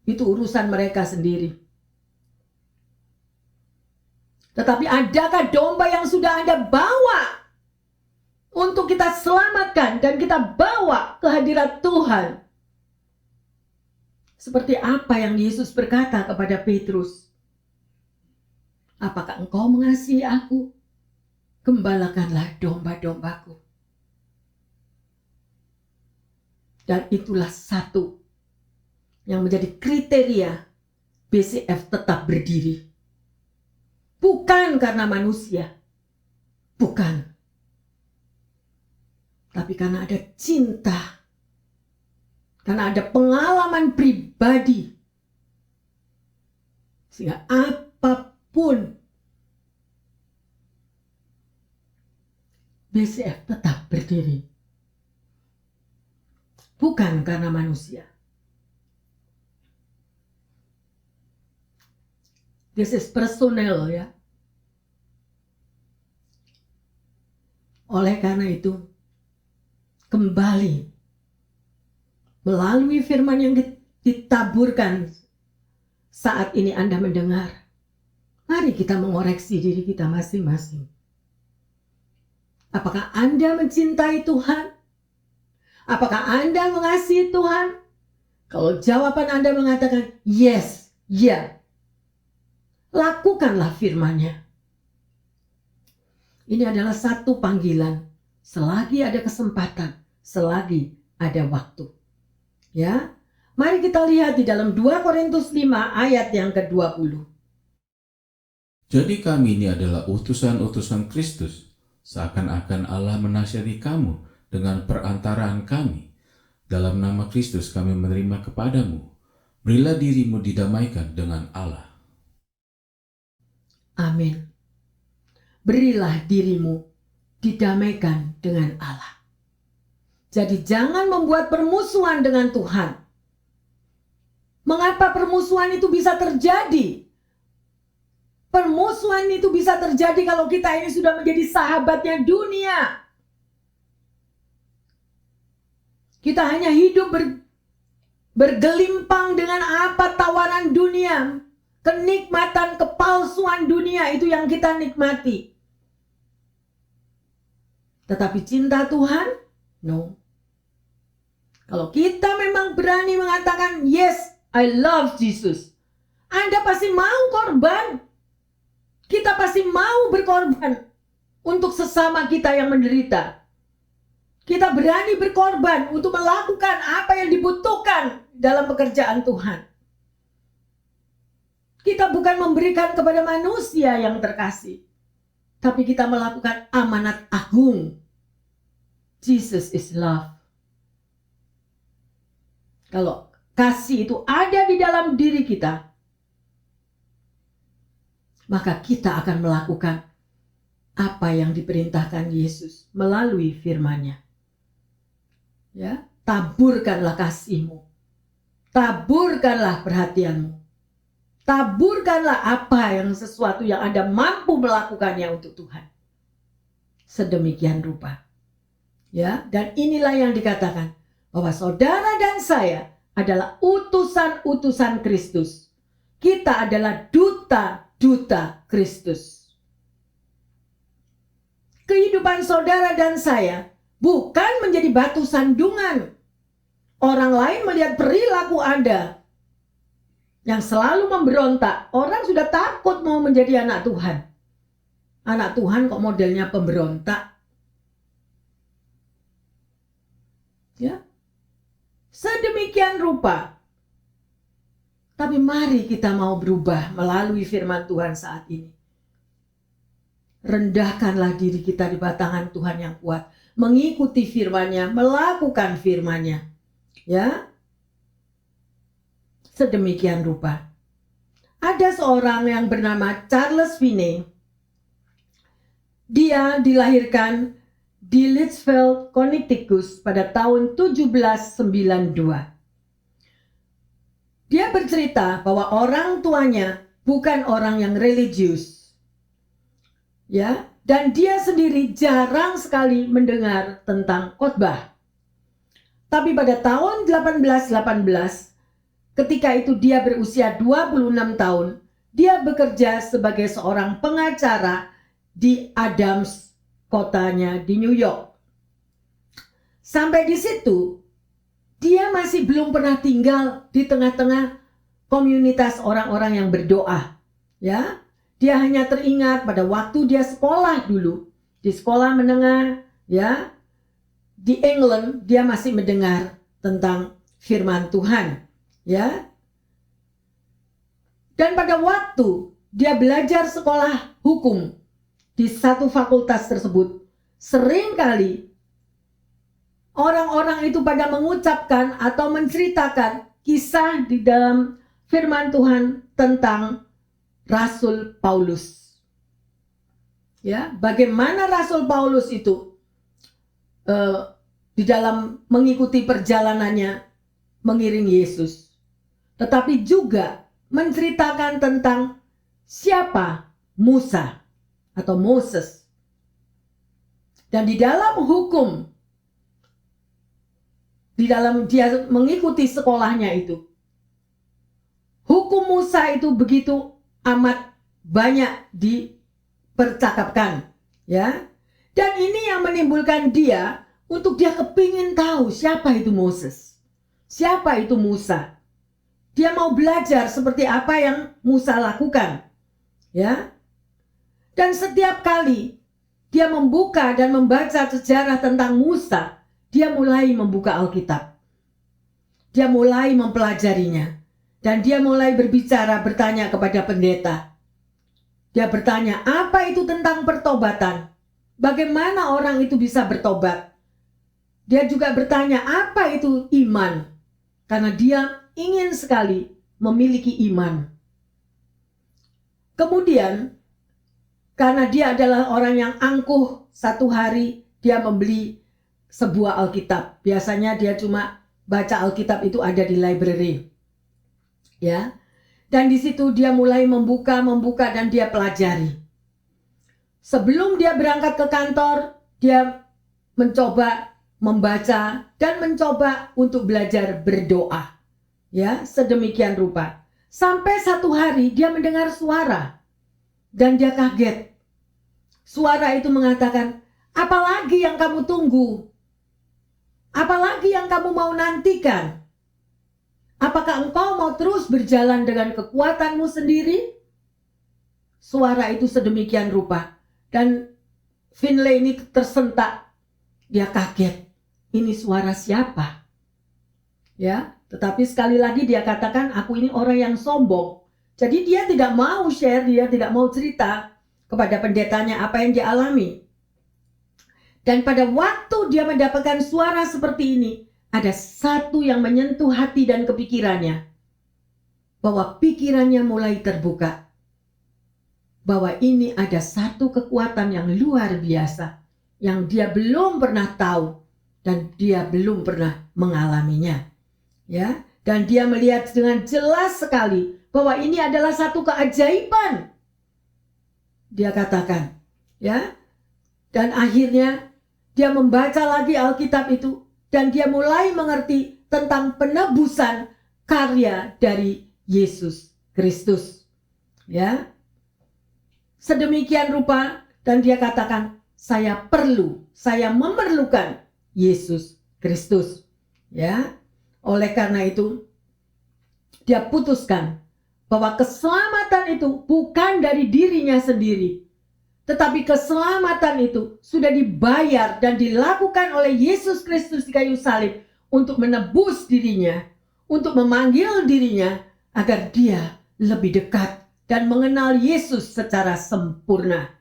itu urusan mereka sendiri. Tetapi adakah domba yang sudah Anda bawa untuk kita selamatkan dan kita bawa ke hadirat Tuhan? Seperti apa yang Yesus berkata kepada Petrus, apakah engkau mengasihi aku? Gembalakanlah domba-dombaku. Dan itulah satu yang menjadi kriteria BCF tetap berdiri. Bukan karena manusia. Bukan. Tapi karena ada cinta. Karena ada pengalaman pribadi. Sehingga apapun BCF tetap berdiri. Bukan karena manusia. This is personal ya. Oleh karena itu, kembali melalui firman yang ditaburkan saat ini Anda mendengar, mari kita mengoreksi diri kita masing-masing. Apakah Anda mencintai Tuhan? Apakah Anda mengasihi Tuhan? Kalau jawaban Anda mengatakan yes, ya, lakukanlah firman-Nya. Ini adalah satu panggilan. Selagi ada kesempatan, selagi ada waktu. Ya, mari kita lihat di dalam 2 Korintus 5 ayat yang ke-20. Jadi kami ini adalah utusan-utusan Kristus, seakan-akan Allah menasihati kamu dengan perantaraan kami. Dalam nama Kristus kami menerima kepadamu. Berilah dirimu didamaikan dengan Allah. Amin. Berilah dirimu didamaikan dengan Allah. Jadi jangan membuat permusuhan dengan Tuhan. Mengapa permusuhan itu bisa terjadi? Permusuhan itu bisa terjadi kalau kita ini sudah menjadi sahabatnya dunia. Kita hanya hidup bergelimpang dengan apa tawaran dunia. Kenikmatan, kepalsuan dunia itu yang kita nikmati. Tetapi cinta Tuhan, no. Kalau kita memang berani mengatakan, yes, I love Jesus. Anda pasti mau korban. Kita pasti mau berkorban untuk sesama kita yang menderita. Kita berani berkorban untuk melakukan apa yang dibutuhkan dalam pekerjaan Tuhan. Kita bukan memberikan kepada manusia yang terkasih, tapi kita melakukan amanat agung. Jesus is love. Kalau kasih itu ada di dalam diri kita, maka kita akan melakukan apa yang diperintahkan Yesus melalui firman-Nya. Ya, taburkanlah kasihmu. Taburkanlah perhatianmu. Taburkanlah apa yang sesuatu yang Anda mampu melakukannya untuk Tuhan. Sedemikian rupa. Ya, dan inilah yang dikatakan bahwa saudara dan saya adalah utusan-utusan Kristus. Kita adalah duta-duta Kristus. Kehidupan saudara dan saya bukan menjadi batu sandungan. Orang lain melihat perilaku Anda yang selalu memberontak. Orang sudah takut mau menjadi anak Tuhan. Anak Tuhan kok modelnya pemberontak. Ya, sedemikian rupa. Tapi mari kita mau berubah melalui firman Tuhan saat ini. rendahkanlah diri kita di bawah tangan Tuhan yang kuat, mengikuti firman-Nya, melakukan firman-Nya. Ya. Sedemikian rupa. Ada seorang yang bernama Charles Finney. Dia dilahirkan di Litchfield, Connecticut pada tahun 1792. Dia bercerita bahwa orang tuanya bukan orang yang religius. Ya, dan dia sendiri jarang sekali mendengar tentang khotbah. Tapi pada tahun 1818, ketika itu dia berusia 26 tahun, dia bekerja sebagai seorang pengacara di Adams, kotanya di New York. Sampai di situ, dia masih belum pernah tinggal di tengah-tengah komunitas orang-orang yang berdoa. Ya, dia hanya teringat pada waktu dia sekolah dulu, di sekolah menengah, ya, di England, dia masih mendengar tentang firman Tuhan, ya. Dan pada waktu dia belajar sekolah hukum di satu fakultas tersebut, seringkali orang-orang itu pada mengucapkan atau menceritakan kisah di dalam firman Tuhan tentang Rasul Paulus. Ya, bagaimana Rasul Paulus itu di dalam mengikuti perjalanannya mengiring Yesus, tetapi juga menceritakan tentang siapa Musa atau Moses. Dan di dalam hukum, di dalam dia mengikuti sekolahnya itu, hukum Musa itu begitu amat banyak dipercakapkan, ya. Dan ini yang menimbulkan dia untuk dia kepingin tahu siapa itu Moses, siapa itu Musa. Dia mau belajar seperti apa yang Musa lakukan, ya. Dan setiap kali dia membuka dan membaca sejarah tentang Musa, dia mulai membuka Alkitab. Dia mulai mempelajarinya. Dan dia mulai berbicara, bertanya kepada pendeta. Dia bertanya, apa itu tentang pertobatan? Bagaimana orang itu bisa bertobat? Dia juga bertanya, apa itu iman? Karena dia ingin sekali memiliki iman. Kemudian, karena dia adalah orang yang angkuh, satu hari dia membeli sebuah Alkitab. Biasanya dia cuma baca Alkitab itu ada di library. Ya. Dan di situ dia mulai membuka dan dia pelajari. Sebelum dia berangkat ke kantor, dia mencoba membaca dan mencoba untuk belajar berdoa. Ya, sedemikian rupa. Sampai satu hari dia mendengar suara dan dia kaget. Suara itu mengatakan, "Apalagi yang kamu tunggu? Apalagi yang kamu mau nantikan? Apakah engkau mau terus berjalan dengan kekuatanmu sendiri?" Suara itu sedemikian rupa. Dan Finlay ini tersentak. Dia kaget. Ini suara siapa? Ya, tetapi sekali lagi dia katakan, aku ini orang yang sombong. Jadi dia tidak mau share, dia tidak mau cerita kepada pendetanya apa yang dia alami. Dan pada waktu dia mendapatkan suara seperti ini, ada satu yang menyentuh hati dan kepikirannya. Bahwa pikirannya mulai terbuka. Bahwa ini ada satu kekuatan yang luar biasa. Yang dia belum pernah tahu. Dan dia belum pernah mengalaminya. Ya, dan dia melihat dengan jelas sekali. Bahwa ini adalah satu keajaiban. Dia katakan. Ya. Dan akhirnya dia membaca lagi Alkitab itu. Dan dia mulai mengerti tentang penebusan karya dari Yesus Kristus. Ya. Sedemikian rupa dan dia katakan, saya memerlukan Yesus Kristus. Ya. Oleh karena itu dia putuskan bahwa keselamatan itu bukan dari dirinya sendiri. Tetapi keselamatan itu sudah dibayar dan dilakukan oleh Yesus Kristus di kayu salib untuk menebus dirinya, untuk memanggil dirinya agar dia lebih dekat dan mengenal Yesus secara sempurna.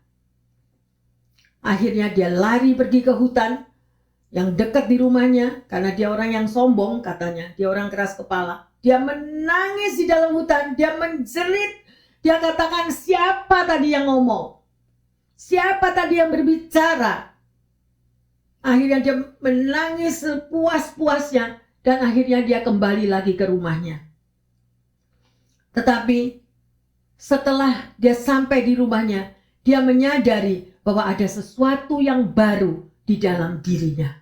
Akhirnya dia lari pergi ke hutan yang dekat di rumahnya, karena dia orang yang sombong katanya, dia orang keras kepala. Dia menangis di dalam hutan, dia menjerit, dia katakan, siapa tadi yang ngomong? Siapa tadi yang berbicara? Akhirnya dia menangis sepuas-puasnya dan akhirnya dia kembali lagi ke rumahnya. Tetapi setelah dia sampai di rumahnya, dia menyadari bahwa ada sesuatu yang baru di dalam dirinya.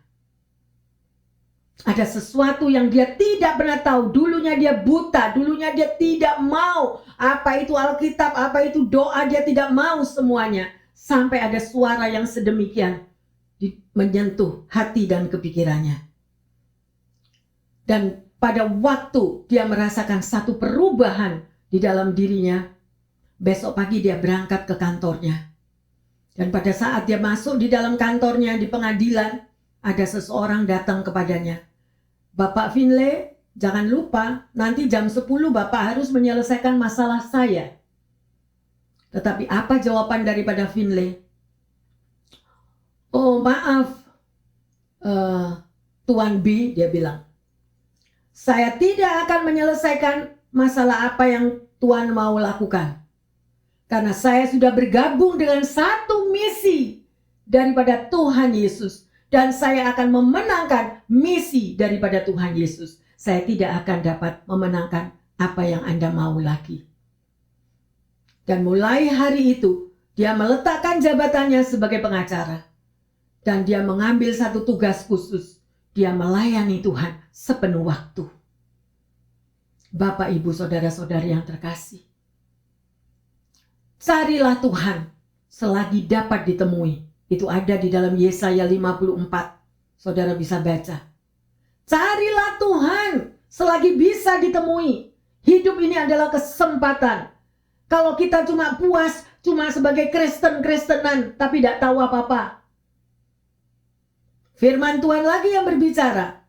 Ada sesuatu yang dia tidak pernah tahu. Dulunya dia buta, dulunya dia tidak mau. Apa itu Alkitab, apa itu doa, dia tidak mau semuanya. Sampai ada suara yang sedemikian menyentuh hati dan kepikirannya. Dan pada waktu dia merasakan satu perubahan di dalam dirinya, besok pagi dia berangkat ke kantornya. Dan pada saat dia masuk di dalam kantornya di pengadilan, ada seseorang datang kepadanya. Bapak Finlay, jangan lupa nanti jam 10 Bapak harus menyelesaikan masalah saya. Tetapi apa jawaban daripada Finlay? Oh maaf, Tuan B, dia bilang. Saya tidak akan menyelesaikan masalah apa yang Tuan mau lakukan. Karena saya sudah bergabung dengan satu misi daripada Tuhan Yesus. Dan saya akan memenangkan misi daripada Tuhan Yesus. Saya tidak akan dapat memenangkan apa yang Anda mau lagi. Dan mulai hari itu, dia meletakkan jabatannya sebagai pengacara. Dan dia mengambil satu tugas khusus. Dia melayani Tuhan sepenuh waktu. Bapak, Ibu, Saudara-saudari yang terkasih. Carilah Tuhan selagi dapat ditemui. Itu ada di dalam Yesaya 54. Saudara bisa baca. Carilah Tuhan selagi bisa ditemui. Hidup ini adalah kesempatan. Kalau kita cuma puas, cuma sebagai Kristen-Kristenan, tapi tidak tahu apa-apa. Firman Tuhan lagi yang berbicara.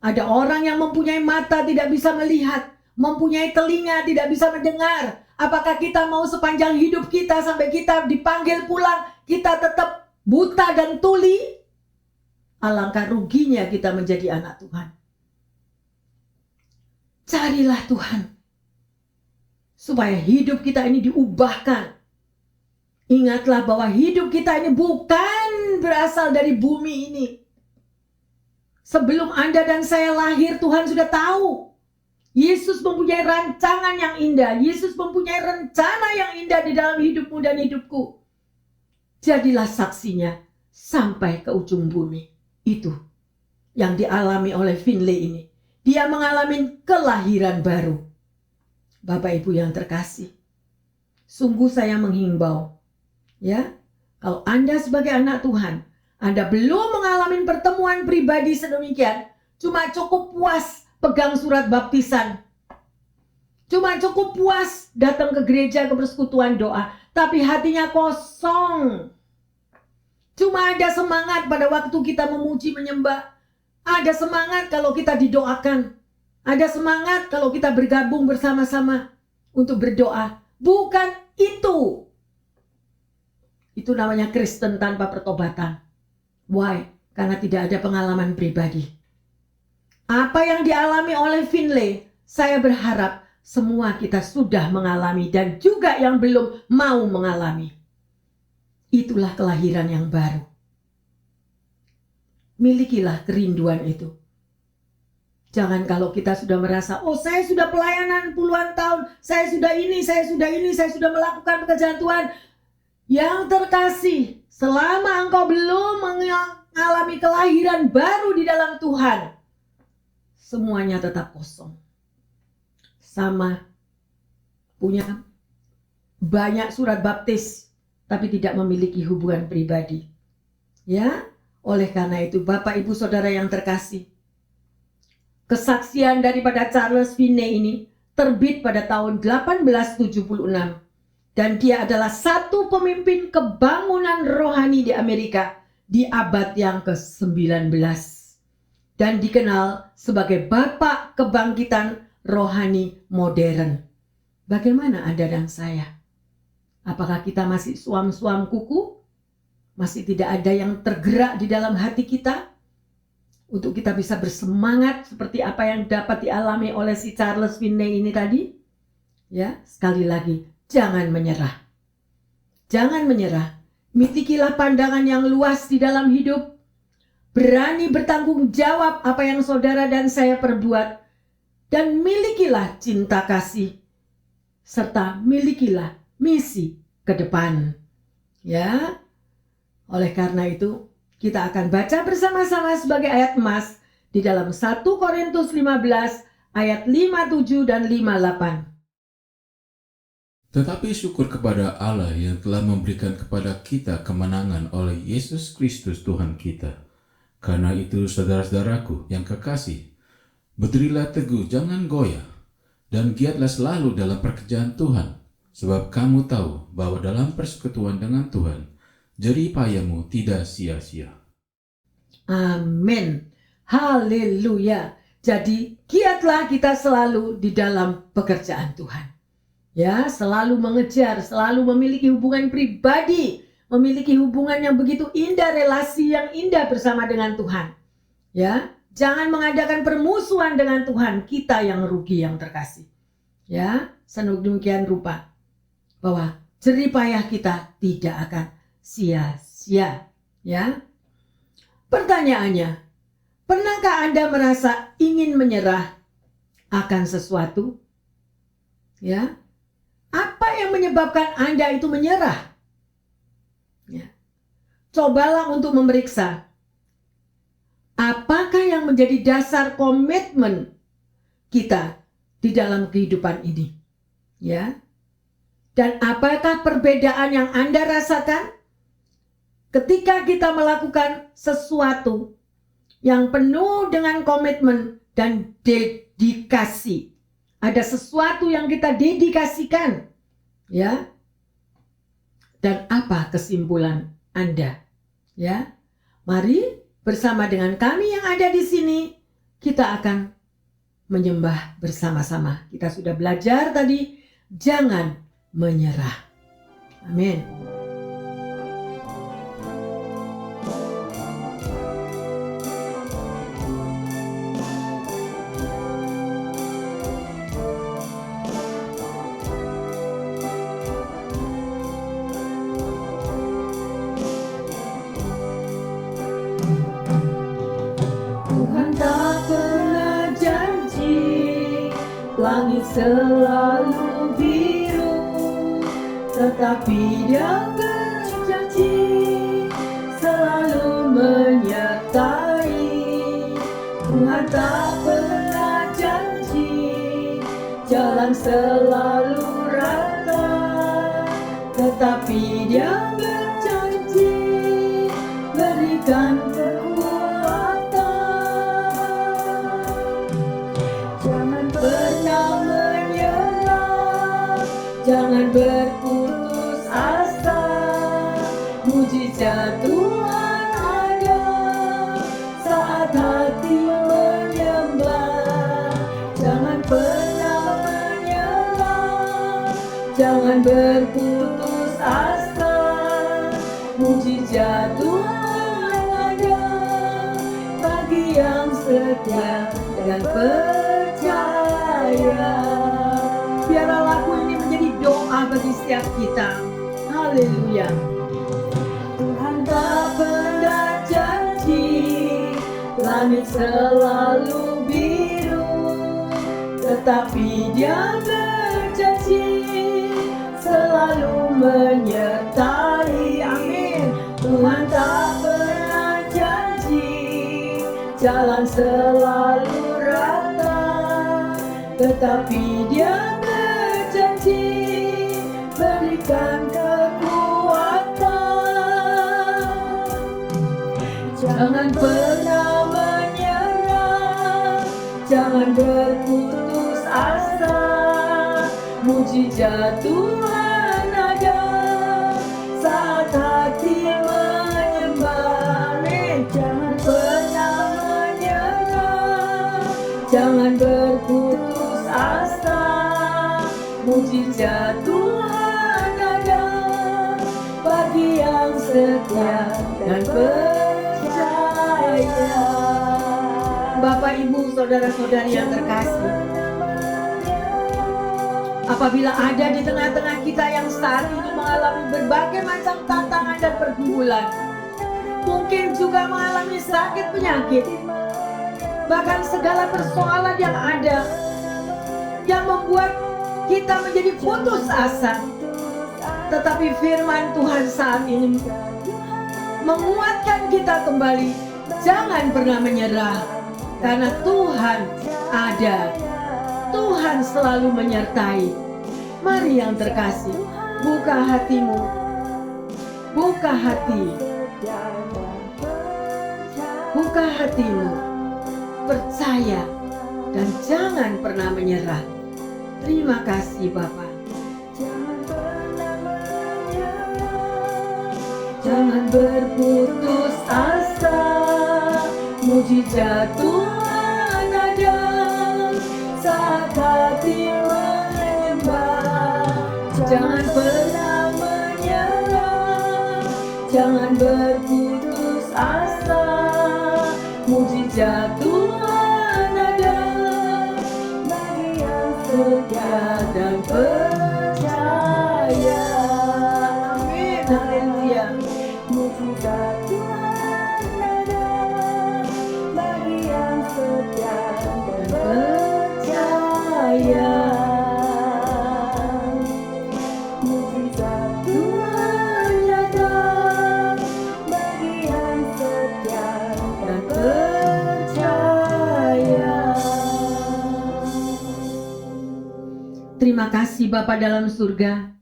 Ada orang yang mempunyai mata tidak bisa melihat, mempunyai telinga tidak bisa mendengar. Apakah kita mau sepanjang hidup kita sampai kita dipanggil pulang, kita tetap buta dan tuli? Alangkah ruginya kita menjadi anak Tuhan. Carilah Tuhan. Supaya hidup kita ini diubahkan. Ingatlah bahwa hidup kita ini bukan berasal dari bumi ini. Sebelum Anda dan saya lahir, Tuhan sudah tahu. Yesus mempunyai rancangan yang indah. Yesus mempunyai rencana yang indah di dalam hidupmu dan hidupku. Jadilah saksinya sampai ke ujung bumi. Itu yang dialami oleh Finlay ini. Dia mengalami kelahiran baru. Bapak Ibu yang terkasih, sungguh saya menghimbau, ya, kalau Anda sebagai anak Tuhan, Anda belum mengalami pertemuan pribadi sedemikian, cuma cukup puas pegang surat baptisan. Cuma cukup puas datang ke gereja, ke persekutuan doa. Tapi hatinya kosong. Cuma ada semangat pada waktu kita memuji menyembah. Ada semangat kalau kita didoakan. Ada semangat kalau kita bergabung bersama-sama untuk berdoa. Bukan itu. Itu namanya Kristen tanpa pertobatan. Why? Karena tidak ada pengalaman pribadi. Apa yang dialami oleh Finlay, saya berharap semua kita sudah mengalami dan juga yang belum mau mengalami. Itulah kelahiran yang baru. Milikilah kerinduan itu. Jangan kalau kita sudah merasa, oh saya sudah pelayanan puluhan tahun, saya sudah ini, saya sudah melakukan pekerjaan Tuhan. Yang terkasih, selama engkau belum mengalami kelahiran baru di dalam Tuhan, semuanya tetap kosong. Sama punya banyak surat baptis tapi tidak memiliki hubungan pribadi. Ya, oleh karena itu Bapak Ibu Saudara yang terkasih, kesaksian daripada Charles Finney ini terbit pada tahun 1876 dan dia adalah satu pemimpin kebangunan rohani di Amerika di abad yang ke-19. Dan dikenal sebagai Bapak Kebangkitan Rohani Modern. Bagaimana Anda dan saya? Apakah kita masih suam-suam kuku? masih tidak ada yang tergerak di dalam hati kita untuk kita bisa bersemangat seperti apa yang dapat dialami oleh si Charles Finney ini tadi, ya, sekali lagi, jangan menyerah. Jangan menyerah. Milikilah pandangan yang luas di dalam hidup. Berani bertanggung jawab apa yang saudara dan saya perbuat. Dan milikilah cinta kasih. Serta milikilah misi ke depan. Ya. Oleh karena itu, kita akan baca bersama-sama sebagai ayat emas di dalam 1 Korintus 15 ayat 57 dan 58. Tetapi syukur kepada Allah yang telah memberikan kepada kita kemenangan oleh Yesus Kristus Tuhan kita. Karena itu saudara-saudaraku yang kekasih, berdirilah teguh, jangan goyah, dan giatlah selalu dalam pekerjaan Tuhan. Sebab kamu tahu bahwa dalam persekutuan dengan Tuhan, jerih payahmu tidak sia-sia. Amin. Haleluya. Jadi giatlah kita selalu di dalam pekerjaan Tuhan. Ya, selalu mengejar, selalu memiliki hubungan pribadi, memiliki hubungan yang begitu indah, relasi yang indah bersama dengan Tuhan. Ya, jangan mengadakan permusuhan dengan Tuhan, kita yang rugi yang terkasih. Ya, sedemikian rupa bahwa jerih payah kita tidak akan sia-sia. Ya. Pertanyaannya, pernahkah Anda merasa ingin menyerah akan sesuatu? Ya. Apa yang menyebabkan Anda itu menyerah? Ya. Cobalah untuk memeriksa. Apakah yang menjadi dasar komitmen kita di dalam kehidupan ini? Ya. Dan apakah perbedaan yang Anda rasakan ketika kita melakukan sesuatu yang penuh dengan komitmen dan dedikasi? Ada sesuatu yang kita dedikasikan, ya. Dan apa kesimpulan Anda? Ya. Mari bersama dengan kami yang ada di sini, kita akan menyembah bersama-sama. Kita sudah belajar tadi, jangan menyerah. Amin. Tuhan tak pernah janji langit selalu biru, tetapi Dia berjanji selalu menyertai. Tuhan tak pernah janji jalan selalu rata, tetapi Dia berjanji berikan jangan berputus asa, mujizat Tuhan ada saat hati menyembah. Jangan pernah menyerah, jangan berputus asa, mujizat Tuhan ada bagi yang setia dan percaya. Biarlah lagu ini menjadi doa bagi setiap kita. Haleluya. Tuhan tak pernah janji langit selalu biru, tetapi Dia berjanji selalu menyertai. Amin. Tuhan tak pernah janji jalan selalu rata, tetapi Dia berikan kekuatan. Jangan pernah menyerah, jangan berputus asa, mujizat Tuhan ada saat hati menyembah. Amin. Jangan pernah menyerah, jangan berputus asa, mujizat Tuhan ada bagi yang setia dan percaya. Bapak, Ibu, saudara-saudari yang terkasih, apabila ada di tengah-tengah kita yang saat ini mengalami berbagai macam tantangan dan pergumulan, mungkin juga mengalami sakit penyakit, bahkan segala persoalan yang ada yang membuat kita menjadi putus asa, tetapi firman Tuhan saat ini menguatkan kita kembali. Jangan pernah menyerah, karena Tuhan ada. Tuhan selalu menyertai. Mari yang terkasih, buka hatimu, buka hati, buka hatimu, percaya, dan jangan pernah menyerah. Terima kasih Bapa. Jangan berputus asa, mujizat Tuhan ada saat hati menyembah. Jangan pernah menyerah, jangan berputus asa, mujizat Tuhan ada bagi yang setia dan percaya. Amin, haleluya. Mujizat Tuhan ada bagi yang setia dan percaya. Mujizat Tuhan ada bagi yang setia dan percaya. Terima kasih Bapa dalam surga.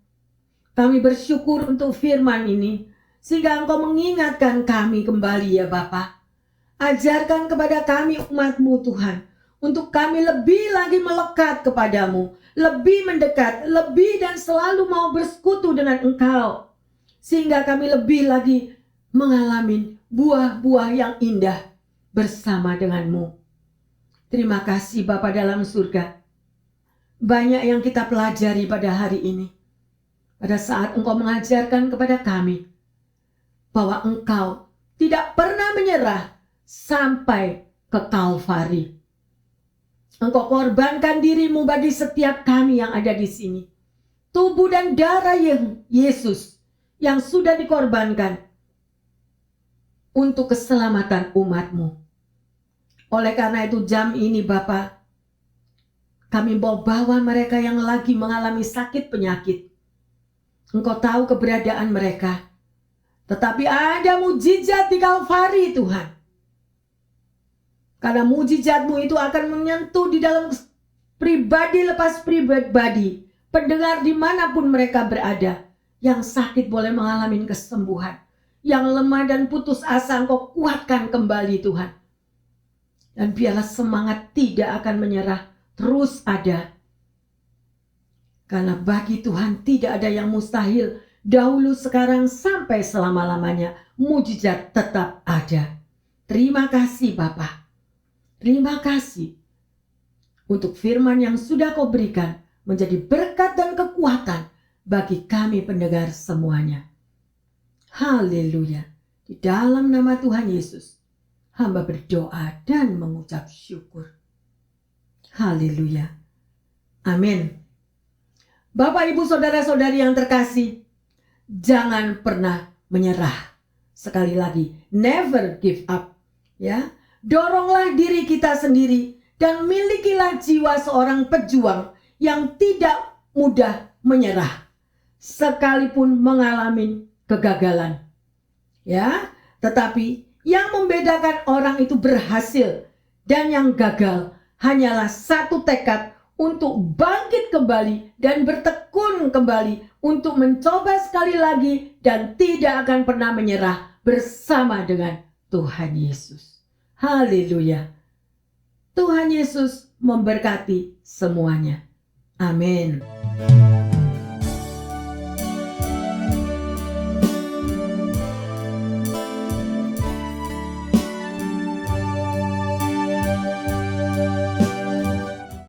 Kami bersyukur untuk firman ini, sehingga Engkau mengingatkan kami kembali ya Bapa. Ajarkan kepada kami umat-Mu Tuhan, untuk kami lebih lagi melekat kepadamu, lebih mendekat, lebih dan selalu mau bersekutu dengan Engkau, sehingga kami lebih lagi mengalami buah-buah yang indah bersama denganmu. Terima kasih Bapa dalam surga. Banyak yang kita pelajari pada hari ini, pada saat Engkau mengajarkan kepada kami bahwa Engkau tidak pernah menyerah sampai ke Kalvari. Engkau korbankan dirimu bagi setiap kami yang ada di sini. Tubuh dan darah Yesus yang sudah dikorbankan untuk keselamatan umat-Mu. Oleh karena itu jam ini Bapa, kami mau bawa mereka yang lagi mengalami sakit penyakit. Engkau tahu keberadaan mereka. Tetapi ada mujizat di Kalvari Tuhan. Karena mujizat-Mu itu akan menyentuh di dalam pribadi lepas pribadi. Pendengar dimanapun mereka berada. Yang sakit boleh mengalami kesembuhan. Yang lemah dan putus asa Engkau kuatkan kembali Tuhan. Dan biarlah semangat tidak akan menyerah. Terus ada. Karena bagi Tuhan tidak ada yang mustahil. Dahulu, sekarang, sampai selama-lamanya. Mujizat tetap ada. Terima kasih Bapa. Terima kasih untuk firman yang sudah Kau berikan. Menjadi berkat dan kekuatan bagi kami pendengar semuanya. Haleluya. Di dalam nama Tuhan Yesus, hamba berdoa dan mengucap syukur. Haleluya. Amin. Bapak, Ibu, saudara-saudari yang terkasih, jangan pernah menyerah. Sekali lagi, never give up. Ya, doronglah diri kita sendiri dan milikilah jiwa seorang pejuang yang tidak mudah menyerah, sekalipun mengalami kegagalan. Ya, tetapi yang membedakan orang itu berhasil dan yang gagal hanyalah satu tekad untuk bangkit kembali dan bertekun kembali untuk mencoba sekali lagi dan tidak akan pernah menyerah bersama dengan Tuhan Yesus. Haleluya. Tuhan Yesus memberkati semuanya. Amin.